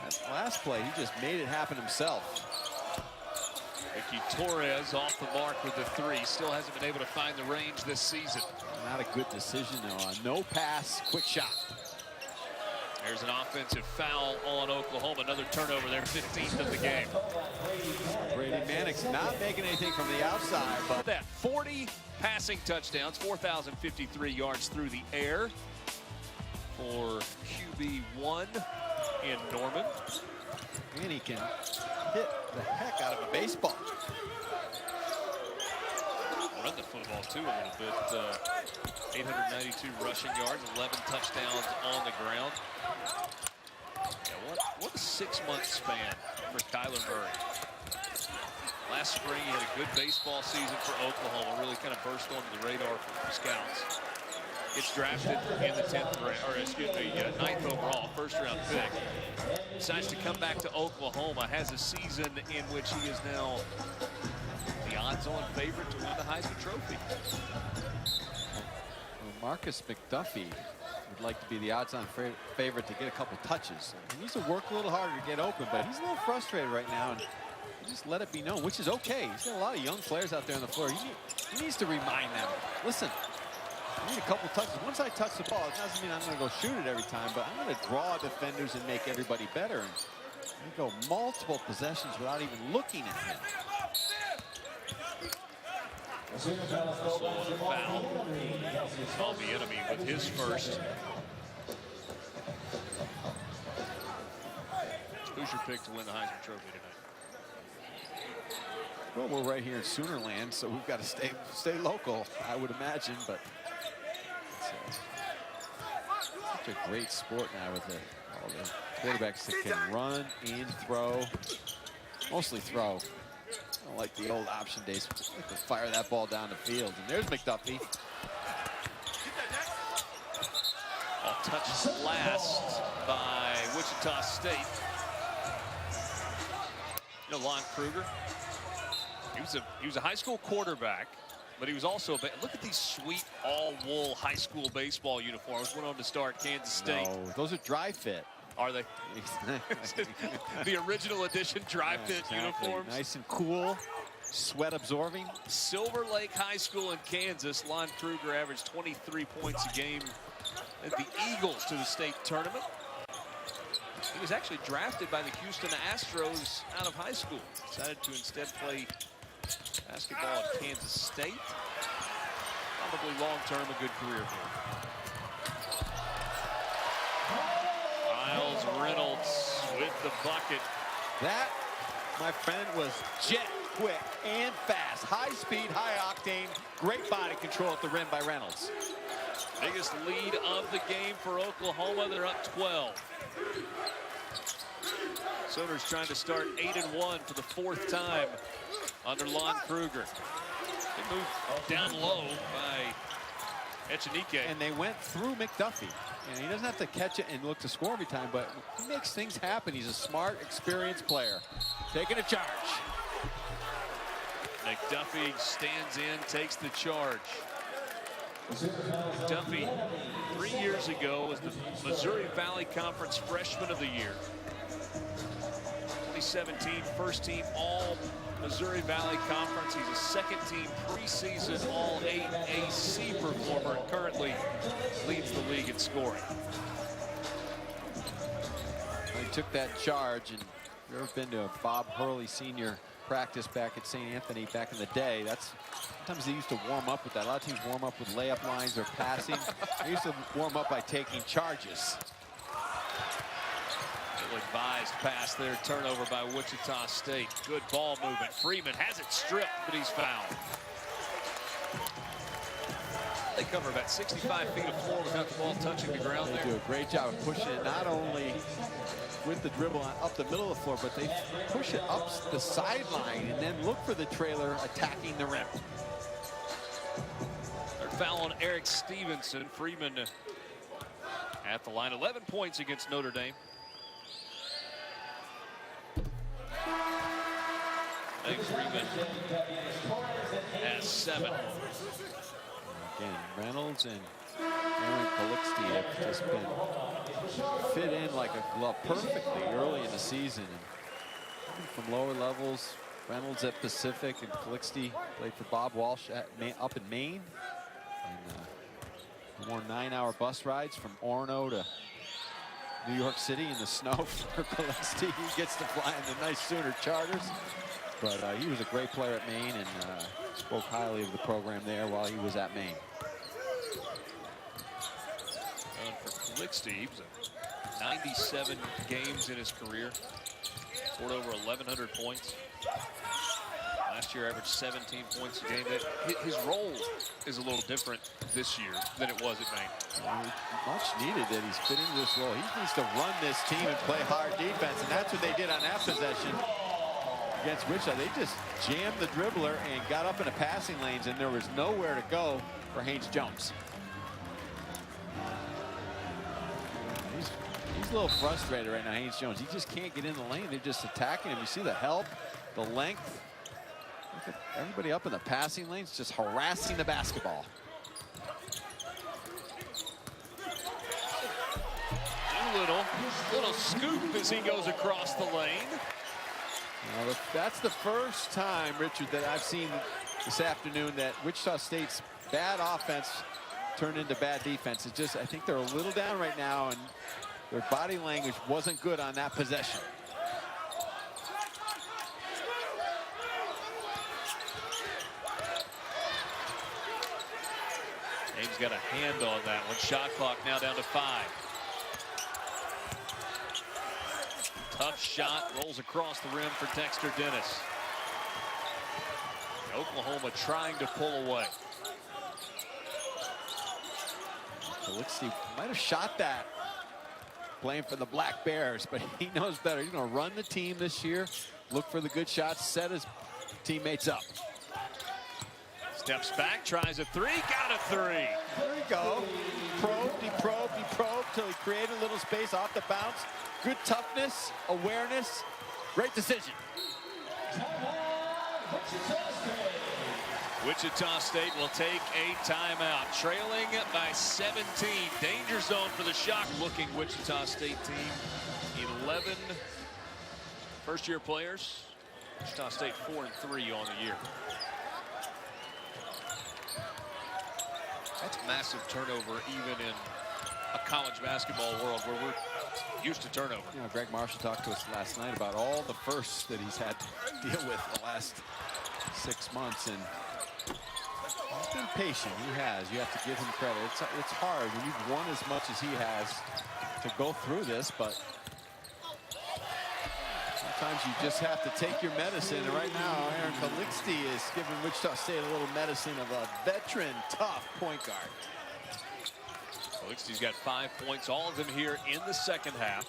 That last play, he just made it happen himself. Ricky Torres off the mark with the three. Still hasn't been able to find the range this season. Not a good decision, though. No pass, quick shot. There's an offensive foul on Oklahoma. Another turnover there, 15th of the game. Brady Manick's not making anything from the outside, but that 40 passing touchdowns, 4,053 yards through the air for QB1 in Norman. And he can hit the heck out of a baseball. Run the football too a little bit. 892 rushing yards, 11 touchdowns on the ground. Yeah, what a 6-month span for Kyler Murray. Last spring, he had a good baseball season for Oklahoma. Really kind of burst onto the radar for scouts. Gets drafted in the 10th round, or excuse me, 9th overall, first-round pick. Decides to come back to Oklahoma. Has a season in which he is now the odds-on favorite to win the Heisman Trophy. Well, Marcus McDuffie would like to be the odds-on favorite to get a couple touches. He needs to work a little harder to get open, but he's a little frustrated right now. And just let it be known, which is okay. He's got a lot of young players out there on the floor. He needs to remind them, listen, I need a couple touches. Once I touch the ball, it doesn't mean I'm going to go shoot it every time, but I'm going to draw defenders and make everybody better. And you go multiple possessions without even looking at him. So a foul on the enemy with his first. Who's your pick to win the Heisman Trophy tonight? Well, we're right here in Soonerland, so we've got to stay local, I would imagine. But it's such a great sport now with all the quarterbacks that can run and throw, mostly throw. I don't like the old option days. I like to fire that ball down the field. And there's McDuffie. All touched last by Wichita State. You know, Lon Kruger. He was a high school quarterback, but he was also look at these sweet all-wool high school baseball uniforms. Went on to start Kansas State. No, those are dry fit. Are they? The original edition dry fit uniforms. Nice and cool, sweat absorbing. Silver Lake High School in Kansas. Lon Kruger averaged 23 points a game at the Eagles to the state tournament. He was actually drafted by the Houston Astros out of high school. Decided to instead play basketball at Kansas State. Probably long-term a good career for him. Miles Reynolds with the bucket. That, my friend, was jet quick and fast. High speed, high octane, great body control at the rim by Reynolds. Biggest lead of the game for Oklahoma. They're up 12. Sooners trying to start 8-1 for the 4th time under Lon Kruger. They moved down low by Echenike. And they went through McDuffie. And he doesn't have to catch it and look to score every time, but he makes things happen. He's a smart, experienced player. Taking a charge. McDuffie stands in, takes the charge. McDuffie, 3 years ago, was the Missouri Valley Conference Freshman of the Year. 2017 first team all Missouri Valley Conference. He's a second team preseason all AAC performer and currently leads the league in scoring. He took that charge, and if you've ever been to a Bob Hurley Sr. practice back at St. Anthony back in the day, that's sometimes they used to warm up with that. A lot of teams warm up with layup lines or passing. They used to warm up by taking charges. Advised pass there, turnover by Wichita State. Good ball movement. Freeman has it stripped, but he's fouled. They cover about 65 feet of floor without the ball touching the ground there. They do a great job of pushing it, not only with the dribble up the middle of the floor, but they push it up the sideline and then look for the trailer attacking the rim. Third foul on Eric Stevenson. Freeman at the line. 11 points against Notre Dame. I think Freeman has 7. Again, Reynolds and Aaron Calixte have just been fit in like a glove perfectly early in the season. And from lower levels, Reynolds at Pacific and Calixte played for Bob Walsh up in Maine. And more 9-hour bus rides from Orono to New York City in the snow for Calixte. He gets to fly in the nice Sooner charters. But he was a great player at Maine and spoke highly of the program there while he was at Maine. For Calixte, he was 97 games in his career. Scored over 1,100 points. Last year averaged 17 points a game. His role is a little different this year than it was at Maine. Much needed that he's fit into this role. He needs to run this team and play hard defense, and that's what they did on that possession. against Wichita. They just jammed the dribbler and got up in the passing lanes, and there was nowhere to go for Haynes Jones. He's a little frustrated right now, Haynes Jones. He just can't get in the lane. They're just attacking him. You see the help, the length. Look at everybody up in the passing lanes just harassing the basketball. Little scoop as he goes across the lane. Now, that's the first time, Richard, that I've seen this afternoon that Wichita State's bad offense turned into bad defense. It's just, I think they're a little down right now, and their body language wasn't good on that possession. Ames got a hand on that one. Shot clock now down to 5. Tough shot, rolls across the rim for Dexter Dennis. Oklahoma trying to pull away. So let's see, might have shot that. Playing for the Black Bears, but he knows better. He's going to run the team this year, look for the good shots, set his teammates up. Steps back, tries a 3, got a 3. There you go. He probed till he created a little space off the bounce. Good toughness, awareness, great decision. Wichita State will take a timeout, trailing by 17. Danger zone for the shock-looking Wichita State team. 11 first-year players. Wichita State 4-3 on the year. That's massive turnover even in a college basketball world where we're used to turnover. You know, Greg Marshall talked to us last night about all the firsts that he's had to deal with the last 6 months, and he's been patient. He has. You have to give him credit. It's hard when you've won as much as he has to go through this, but sometimes you just have to take your medicine. And right now, Aaron Calixte is giving Wichita State a little medicine of a veteran, tough point guard. Calixte's got 5 points, all of them here in the second half.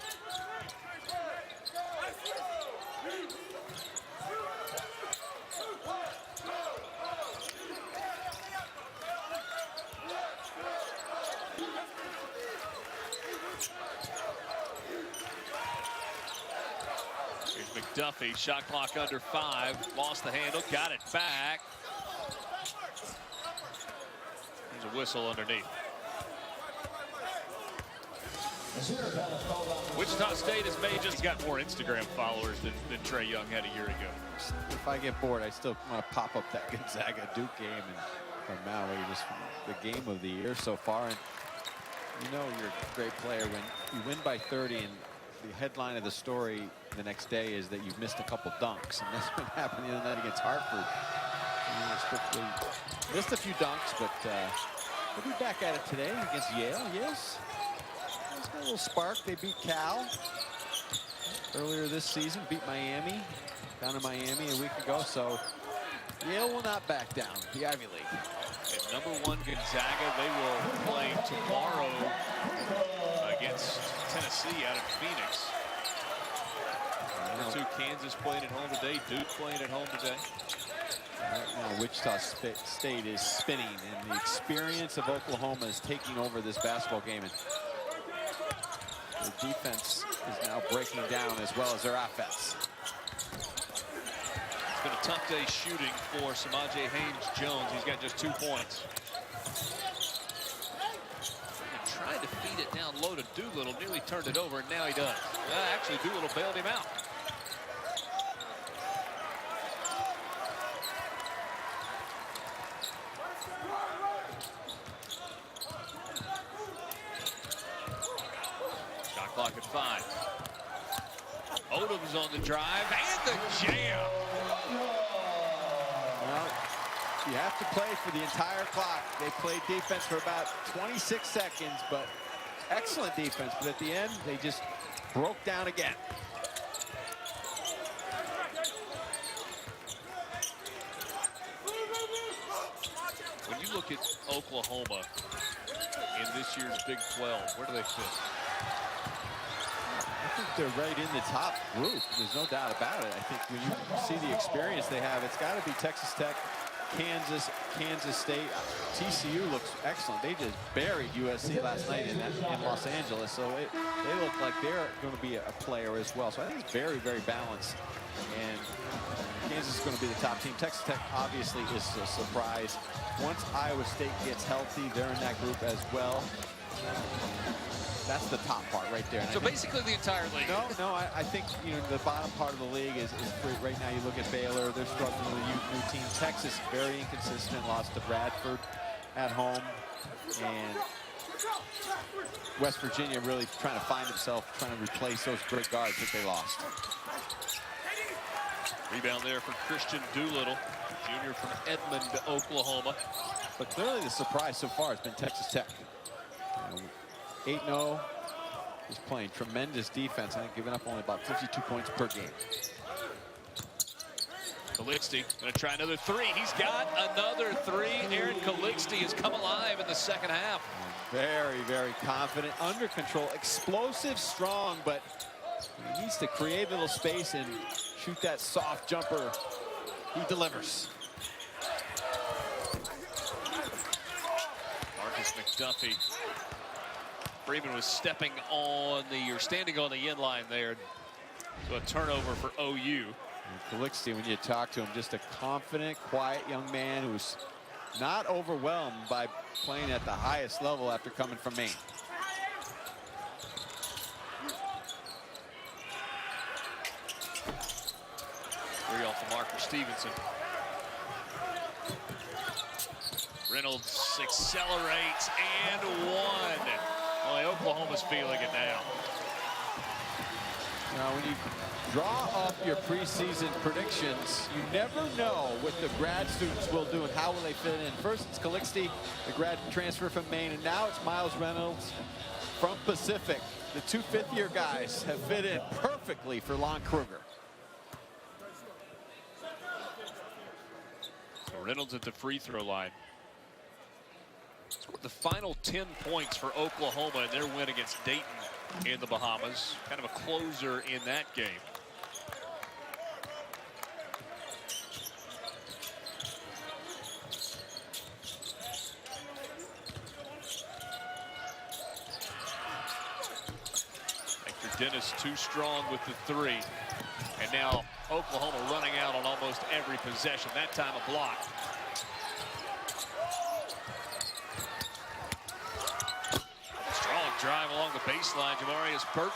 McDuffie, shot clock under 5, lost the handle, got it back. There's a whistle underneath. Wichita State has made just got more Instagram followers than Trae Young had a year ago. If I get bored, I still want to pop up that Gonzaga Duke game and from Maui, just from the game of the year so far. And you know you're a great player when you win by 30 and the headline of the story the next day is that you've missed a couple dunks, and that's what happened the other night against Hartford. Missed a few dunks, but we'll be back at it today against Yale. Yes, it's got a little spark. They beat Cal earlier this season, beat Miami down in Miami a week ago. So Yale will not back down. The Ivy League. At number 1 Gonzaga, they will play tomorrow against Tennessee out of Phoenix. Number 2 Kansas playing at home today. Duke playing at home today. Right now, Wichita State is spinning, and the experience of Oklahoma is taking over this basketball game. And their defense is now breaking down as well as their offense. It's been a tough day shooting for Samaje Haynes-Jones. He's got just 2 points. Trying to feed it down low to Doolittle, nearly turned it over, and now he does. Actually, Doolittle bailed him out. Shot clock at 5. Odom's on the drive and the jam. Well, you have to play for the entire clock. They played defense for about 26 seconds, but excellent defense. But at the end, they just broke down again. When you look at Oklahoma in this year's Big 12, where do they fit? I think they're right in the top group. There's no doubt about it. I think when you see the experience they have, it's got to be Texas Tech, Kansas, Kansas State. TCU looks excellent. They just buried USC last night in Los Angeles, so they look like they're going to be a player as well. So I think it's very, very balanced. And Kansas is going to be the top team. Texas Tech obviously is a surprise. Once Iowa State gets healthy, they're in that group as well. That's the top part right there. And so basically the entire league. No, I think the bottom part of the league is right now. You look at Baylor; they're struggling with a new team. Texas very inconsistent, lost to Bradford at home, and West Virginia really trying to find himself, trying to replace those great guards that they lost. Rebound there for Christian Doolittle, junior from Edmond, Oklahoma. But clearly the surprise so far has been Texas Tech. 8-0, is playing tremendous defense. I think giving up only about 52 points per game. Calixte gonna try another three. He's got another three. Aaron Calixte has come alive in the second half. Very, very confident, under control, explosive, strong, but he needs to create a little space and shoot that soft jumper. He delivers. Marcus McDuffie. Freeman was standing on the end line there. So a turnover for OU. Calixte, when you talk to him, just a confident, quiet young man who's not overwhelmed by playing at the highest level after coming from Maine. Three off the marker, Stevenson. Reynolds accelerates and one. Boy, Oklahoma's feeling it now. Now, when you draw up your preseason predictions, you never know what the grad students will do and how will they fit in. First, it's Calixte, the grad transfer from Maine, and now it's Miles Reynolds from Pacific. The two fifth-year guys have fit in perfectly for Lon Kruger. So Reynolds at the free throw line. The final 10 points for Oklahoma in their win against Dayton in the Bahamas. Kind of a closer in that game. Hector Dennis too strong with the three. And now Oklahoma running out on almost every possession. That time a block. Drive along the baseline. Jamarius Burton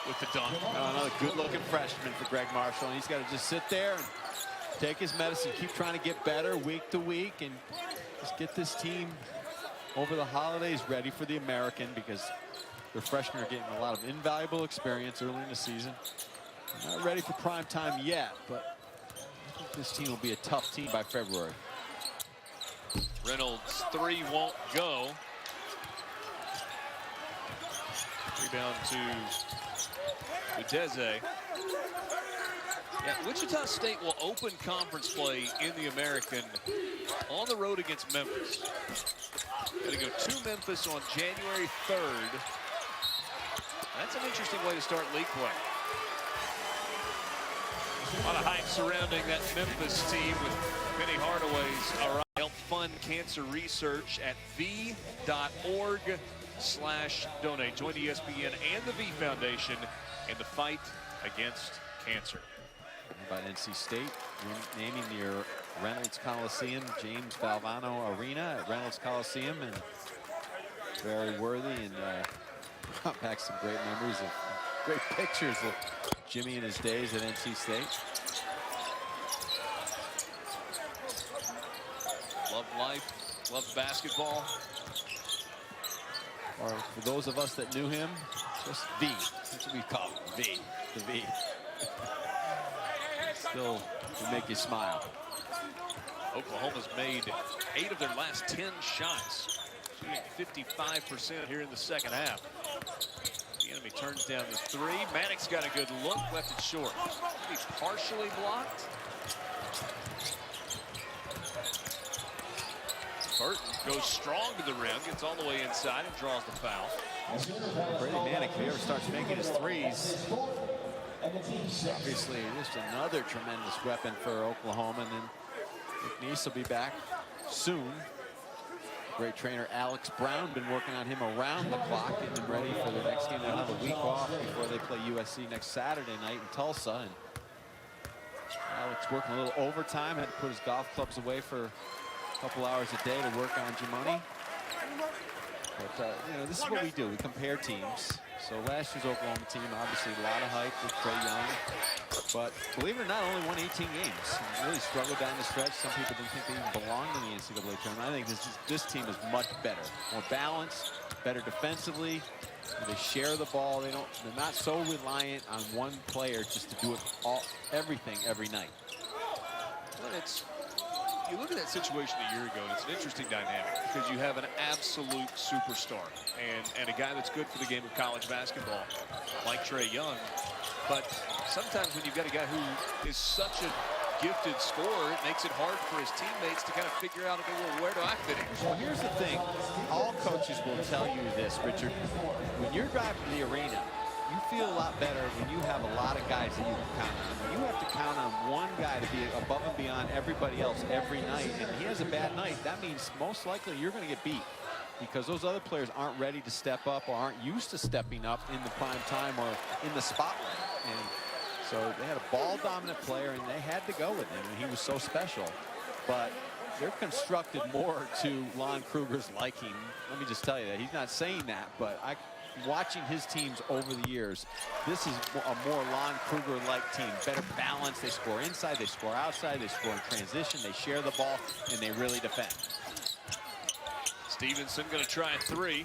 with the dunk. Another good-looking freshman for Greg Marshall. And he's got to just sit there and take his medicine, keep trying to get better week to week, and just get this team over the holidays ready for the American, because the freshmen are getting a lot of invaluable experience early in the season. They're not ready for prime time yet, but I think this team will be a tough team by February. Reynolds three won't go. Rebound to Udeze. Yeah, Wichita State will open conference play in the American on the road against Memphis. Going to go to Memphis on January 3rd. That's an interesting way to start league play. A lot of hype surrounding that Memphis team with Penny Hardaway's Help Fund Cancer Research at v.org/donate. Join ESPN and the V Foundation in the fight against cancer. How about NC State naming your Reynolds Coliseum James Valvano Arena at Reynolds Coliseum, and very worthy, and brought back some great memories of great pictures of Jimmy and his days at NC State. Loved life, loved basketball. Or for those of us that knew him, just V. That's what we call him, V. The V. Still will make you smile. Oklahoma's made 8 of their last 10 shots, shooting 55% here in the second half. The enemy turns down the three. Maddox got a good look, left it short. He's partially blocked. Burton goes strong to the rim, gets all the way inside and draws the foul. Brady Manick if he ever starts making his threes, obviously just another tremendous weapon for Oklahoma. And then McNeese will be back soon. Great trainer Alex Brown been working on him around the clock, getting him ready for the next game. They'll have a week off before they play USC next Saturday night in Tulsa. And Alex working a little overtime, had to put his golf clubs away for a couple hours a day to work on Jimoni. But you know, this is what we do. We compare teams. So last year's Oklahoma team, obviously a lot of hype with Trae Young. But believe it or not, only won 18 games. Really struggled down the stretch. Some people didn't think they even belonged in the NCAA tournament. I think this team is much better. More balanced, better defensively. They share the ball. They're not so reliant on one player just to do it everything every night. Well, you look at that situation a year ago, and it's an interesting dynamic because you have an absolute superstar and a guy that's good for the game of college basketball, like Trae Young. But sometimes when you've got a guy who is such a gifted scorer, it makes it hard for his teammates to kind of figure out, okay, well, where do I fit in? Well, here's the thing. All coaches will tell you this, Richard. When you're driving to the arena, you feel a lot better when you have a lot of guys that you can count on. When you have to count on one guy to be above and beyond everybody else every night, and he has a bad night, that means most likely you're going to get beat because those other players aren't ready to step up or aren't used to stepping up in the prime time or in the spotlight. And so they had a ball-dominant player, and they had to go with him, and he was so special. But they're constructed more to Lon Kruger's liking. Let me just tell you that. He's not saying that, but watching his teams over the years, this is a more Lon Kruger-like team. Better balance. They score inside, they score outside, they score in transition, they share the ball, and they really defend. Stevenson going to try a three.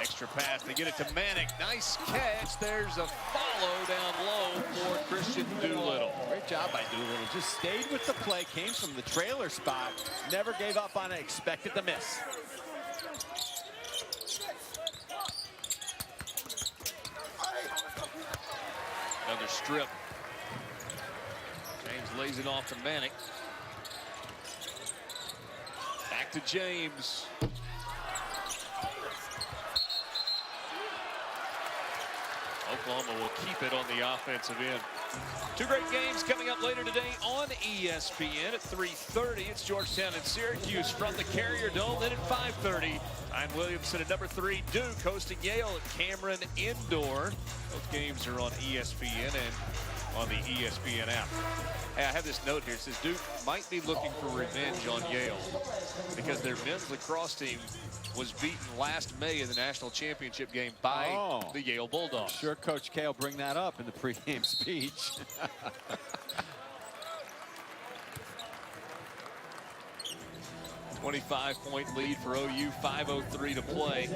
Extra pass, they get it to Manick. Nice catch. There's a follow down low for Christian Doolittle. Great job by Doolittle. Just stayed with the play, came from the trailer spot, never gave up on it, expected to miss. Another strip. James lays it off to Manick. Back to James. Oklahoma will keep it on the offensive end. Two great games coming up later today on ESPN at 3:30. It's Georgetown and Syracuse from the Carrier Dome. Then at 5:30, Ryan Williamson at number 3, Duke hosting Yale at Cameron Indoor. Both games are on ESPN and on the ESPN app. Hey, I have this note here. It says Duke might be looking for revenge on Yale because their men's lacrosse team was beaten last May in the national championship game by the Yale Bulldogs. Sure, Coach K will bring that up in the pregame speech. 25-point lead for OU, 5:03 to play.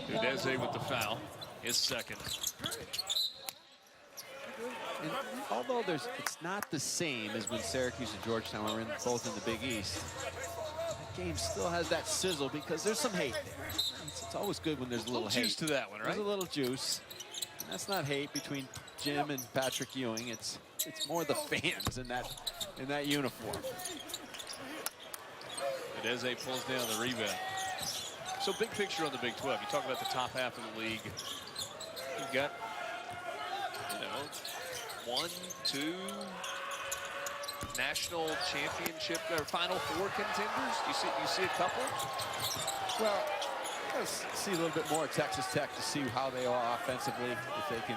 Udeze with the foul, his second. And although it's not the same as when Syracuse and Georgetown were both in the Big East, that game still has that sizzle because there's some hate there. It's always good when there's a little hate. Juice to that one, right? There's a little juice. And that's not hate between Jim and Patrick Ewing. It's more the fans in that uniform. Udeze pulls down the rebound. So big picture on the Big 12. You talk about the top half of the league. You've got, 1, 2 national championship or Final Four contenders. You see a couple. Well, let's see a little bit more Texas Tech to see how they are offensively. If they can,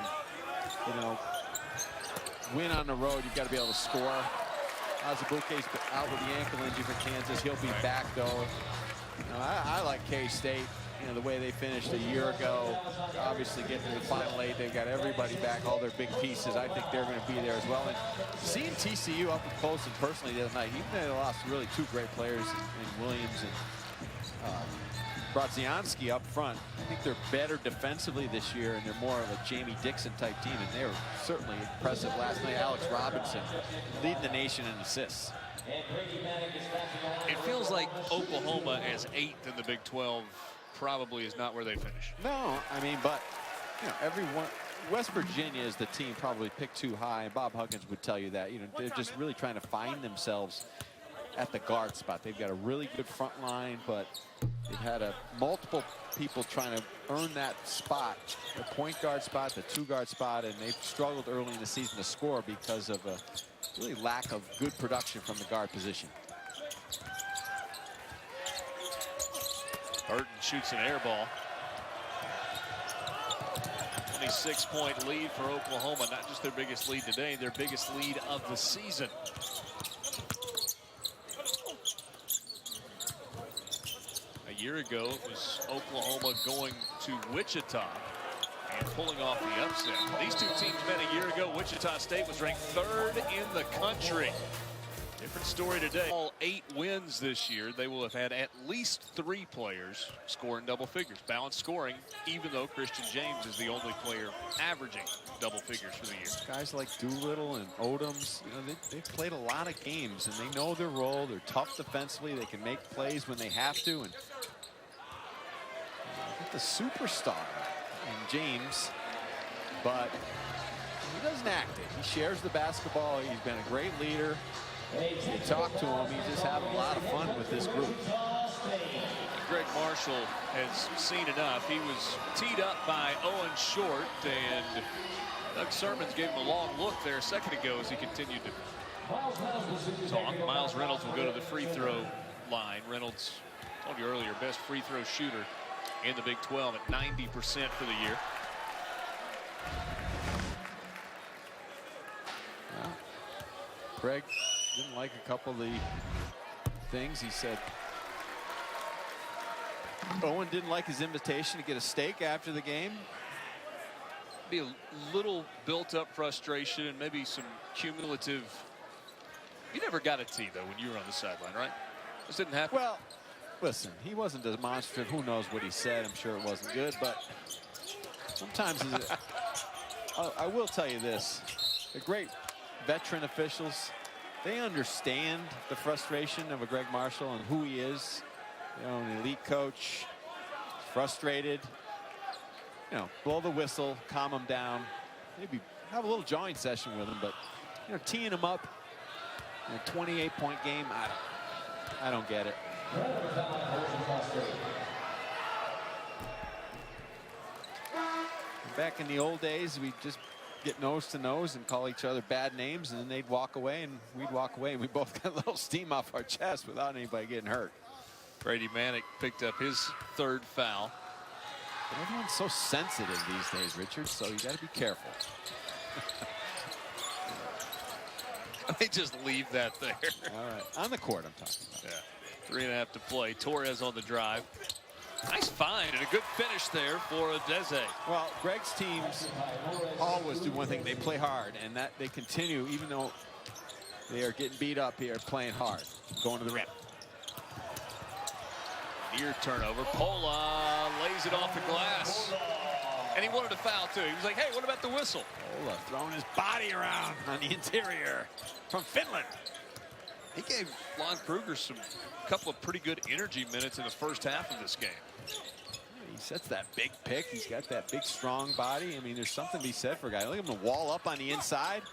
win on the road, you've got to be able to score. Azubuike's out with the ankle injury for Kansas. He'll be back though. I like K-State. The way they finished a year ago, obviously getting to the Final 8, they've got everybody back, all their big pieces. I think they're going to be there as well. And seeing TCU up close and personally the other night, even though they lost really 2 great players in Williams and Brodzianski up front, I think they're better defensively this year, and they're more of a Jamie Dixon type team, and they were certainly impressive last night. Alex Robinson leading the nation in assists. It feels like Oklahoma as 8th in the Big 12 probably is not where they finish. No, but everyone, West Virginia is the team probably picked too high, and Bob Huggins would tell you that. You know, they're just really trying to find themselves at the guard spot. They've got a really good front line, but they've had multiple people trying to earn that spot, the point guard spot, the two guard spot, and they've struggled early in the season to score because of a really lack of good production from the guard position. Burton shoots an air ball. 26-point lead for Oklahoma. Not just their biggest lead today, their biggest lead of the season. A year ago, it was Oklahoma going to Wichita and pulling off the upset. These two teams met a year ago. Wichita State was ranked 3rd in the country. Different story today. All 8 wins this year. They will have had at least 3 players score in double figures. Balanced scoring, even though Christian James is the only player averaging double figures for the year. Guys like Doolittle and Odoms, you know, they've played a lot of games and they know their role. They're tough defensively. They can make plays when they have to. And look at the superstar in James, but he doesn't act it. He shares the basketball. He's been a great leader. You talk to him, he's just having a lot of fun with this group. Greg Marshall has seen enough. He was teed up by Owen Short, and Doug Sermons gave him a long look there a second ago as he continued to talk. Miles Reynolds will go to the free throw line. Reynolds, I told you earlier, best free throw shooter in the Big 12 at 90% for the year. Well, Greg didn't like a couple of the things he said. Owen didn't like his invitation to get a steak after the game. Be a little built-up frustration and maybe some cumulative. You never got a tee, though, when you were on the sideline, right? This didn't happen. Well, listen, he wasn't demonstrative. Who knows what he said? I'm sure it wasn't good, but sometimes I will tell you this. The great veteran officials, they understand the frustration of a Greg Marshall and who he is. You know, an elite coach, frustrated. You know, blow the whistle, calm him down. Maybe have a little jawing session with him, but you know, teeing him up in a 28-point game, I don't get it. Back in the old days, we just get nose to nose and call each other bad names, and then they'd walk away and we'd walk away, and we both got a little steam off our chest without anybody getting hurt. Brady Manick picked up his 3rd foul. But everyone's so sensitive these days, Richard, so you got to be careful. They just leave that there. All right, on the court I'm talking about. Yeah, 3.5 to play. Torres on the drive. Nice find and a good finish there for Adeze. Well, Greg's teams always do one thing. They play hard, and that they continue, even though they are getting beat up here, playing hard, going to the rim. Near turnover. Pola lays it off the glass. And he wanted to foul, too. He was like, hey, what about the whistle? Pola throwing his body around on the interior from Finland. He gave Lon Kruger a couple of pretty good energy minutes in the first half of this game. He sets that big pick. He's got that big, strong body. I mean, there's something to be said for a guy. Look at him wall up on the inside.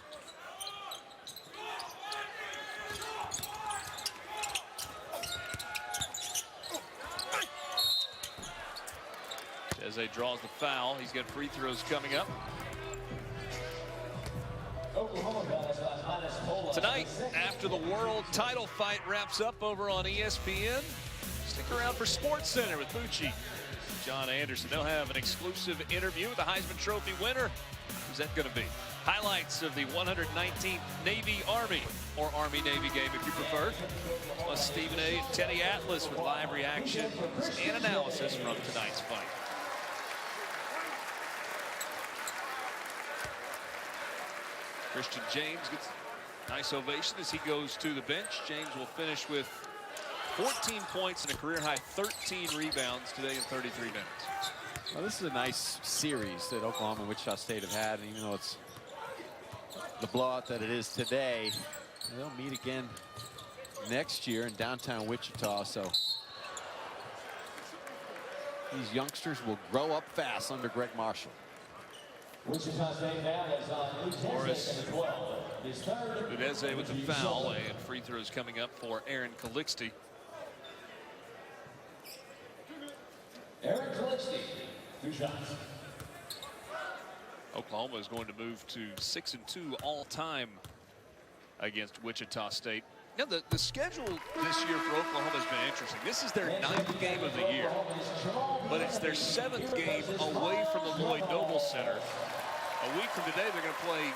Adeze draws the foul. He's got free throws coming up. Tonight, after the world title fight wraps up over on ESPN, stick around for Sports Center with Bucci. John Anderson. They'll have an exclusive interview with the Heisman Trophy winner. Who's that going to be? Highlights of the 119th Navy-Army, or Army-Navy game if you prefer. Plus Stephen A. and Teddy Atlas with live reactions and analysis from tonight's fight. Christian James gets a nice ovation as he goes to the bench. James will finish with 14 points and a career-high 13 rebounds today in 33 minutes. Well, this is a nice series that Oklahoma and Wichita State have had, and even though it's the blowout that it is today, they'll meet again next year in downtown Wichita, so these youngsters will grow up fast under Greg Marshall. Wichita State now is on Morris number 12. His third. Udeze with the foul, and free throws coming up for Aaron Calixte. Aaron Calixte, 2 shots. Oklahoma is going to move to 6-2 all-time against Wichita State. Now, the schedule this year for Oklahoma has been interesting. This is their 9th game of the year, but it's their 7th game away from the Lloyd Noble Center. A week from today, they're going to play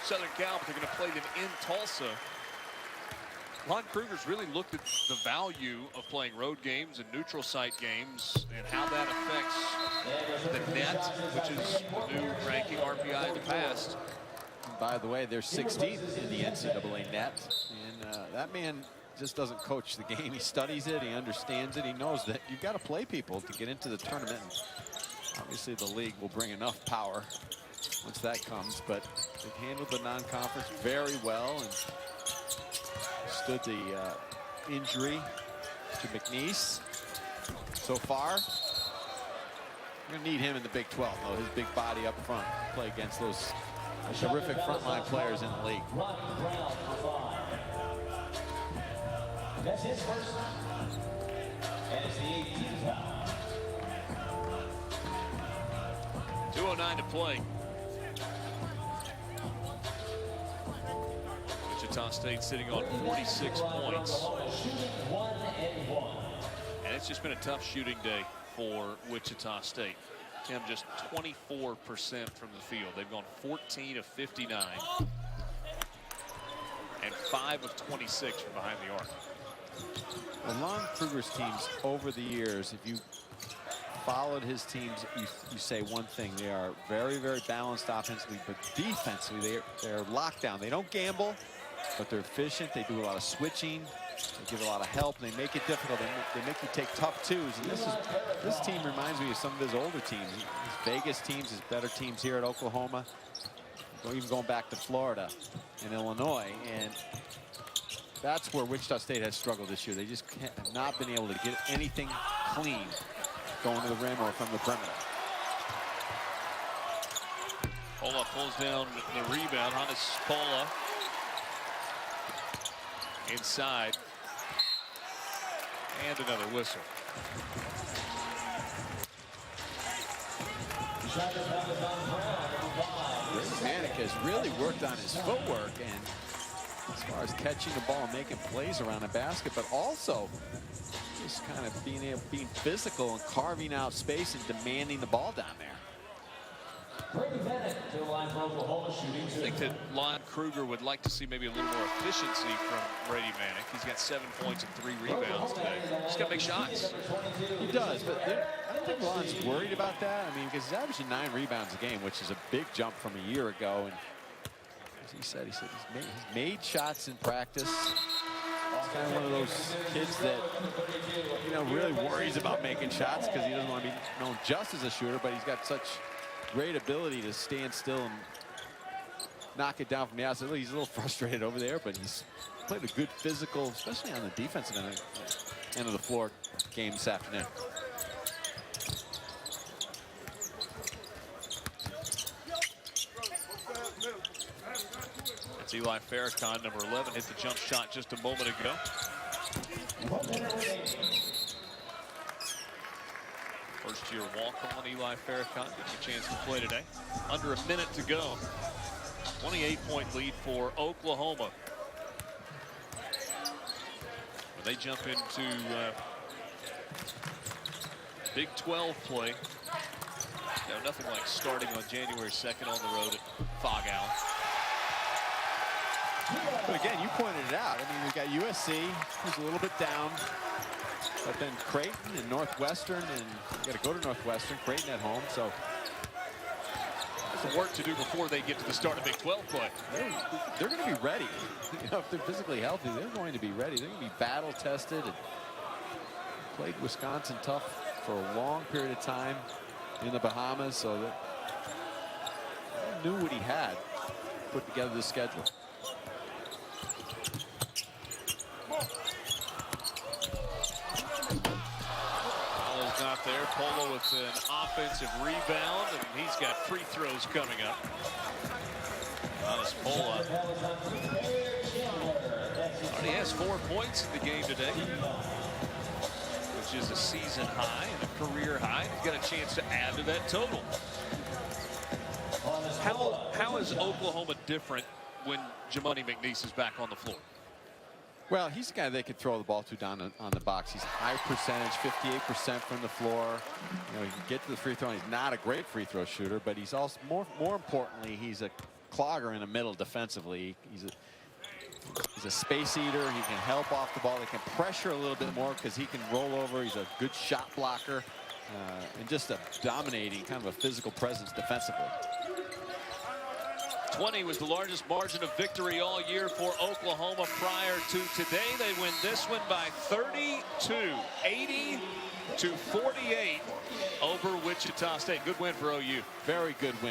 Southern Cal, but they're going to play them in Tulsa. Lon Kruger's really looked at the value of playing road games and neutral site games and how that affects the net, which is the new ranking RPI in the past. And by the way, they're 16th in the NCAA net. And that man just doesn't coach the game. He studies it, he understands it, he knows that you've got to play people to get into the tournament. And obviously, the league will bring enough power once that comes, but they've handled the non-conference very well and stood the injury to McNeese so far. We're going to need him in the Big 12, though. His big body up front, play against those terrific frontline players in the league. That's his first. And it's the 18th foul. 2:09 to play. Wichita State sitting on 46 points. And it's just been a tough shooting day for Wichita State. Tim, just 24% from the field. They've gone 14 of 59 and 5 of 26 from behind the arc. Well, Lon Kruger's teams over the years, if you followed his teams, you say one thing: they are very, very balanced offensively, but defensively they're locked down. They don't gamble, but they're efficient. They do a lot of switching. They give a lot of help. And they make it difficult. They make you take tough twos. And this team reminds me of some of his older teams, his Vegas teams, his better teams here at Oklahoma, even going back to Florida and Illinois. And that's where Wichita State has struggled this year. They just have not been able to get anything clean going to the rim or from the perimeter. Pola pulls down the rebound. Hannes Pola inside. And another whistle. Manick has really worked on his footwork and as far as catching the ball and making plays around the basket, but also just kind of being physical and carving out space and demanding the ball down there. I think that Lon Kruger would like to see maybe a little more efficiency from Brady Manick. He's got 7 points and 3 rebounds today. He's got to make shots. He does, but I don't think Lon's worried about that. I mean, because he's averaging 9 rebounds a game, which is a big jump from a year ago. And as he said he's made shots in practice. He's kind of one of those kids that, really worries about making shots because he doesn't want to be known just as a shooter, but he's got such great ability to stand still and knock it down from the outside. He's a little frustrated over there, but he's played a good physical, especially on the defensive end of the floor game this afternoon. That's Eli Farrakhan, number 11, hit the jump shot just a moment ago. First-year walk-on Eli Farrakhan getting a chance to play today. Under a minute to go. 28-point lead for Oklahoma. When they jump into Big 12 play, nothing like starting on January 2nd on the road at Fog Owl. But again, you pointed it out. I mean, we got USC, who's a little bit down. But then Creighton and Northwestern, and you got to go to Northwestern, Creighton at home. So there's some work to do before they get to the start of Big 12 play. They're going to be ready. If they're physically healthy, they're going to be ready. They're going to be battle tested. And played Wisconsin tough for a long period of time in the Bahamas, so that he knew what he had. Put together the schedule. Not there. Polo with with an offensive rebound, and he's got free throws coming up. Pola already has 4 points in the game today, which is a season high and a career high. He's got a chance to add to that total. How is Oklahoma different when Jamoni McNeese is back on the floor? Well, he's a guy they could throw the ball to down on the box. He's high percentage, 58% from the floor. You know, he can get to the free throw. He's not a great free throw shooter, but he's also more importantly, he's a clogger in the middle defensively. He's a space eater. He can help off the ball. They can pressure a little bit more because he can roll over. He's a good shot blocker and just a dominating kind of a physical presence defensively. 20 was the largest margin of victory all year for Oklahoma prior to today. They win this one by 32, 80-48 over Wichita State. Good win for OU. Very good win.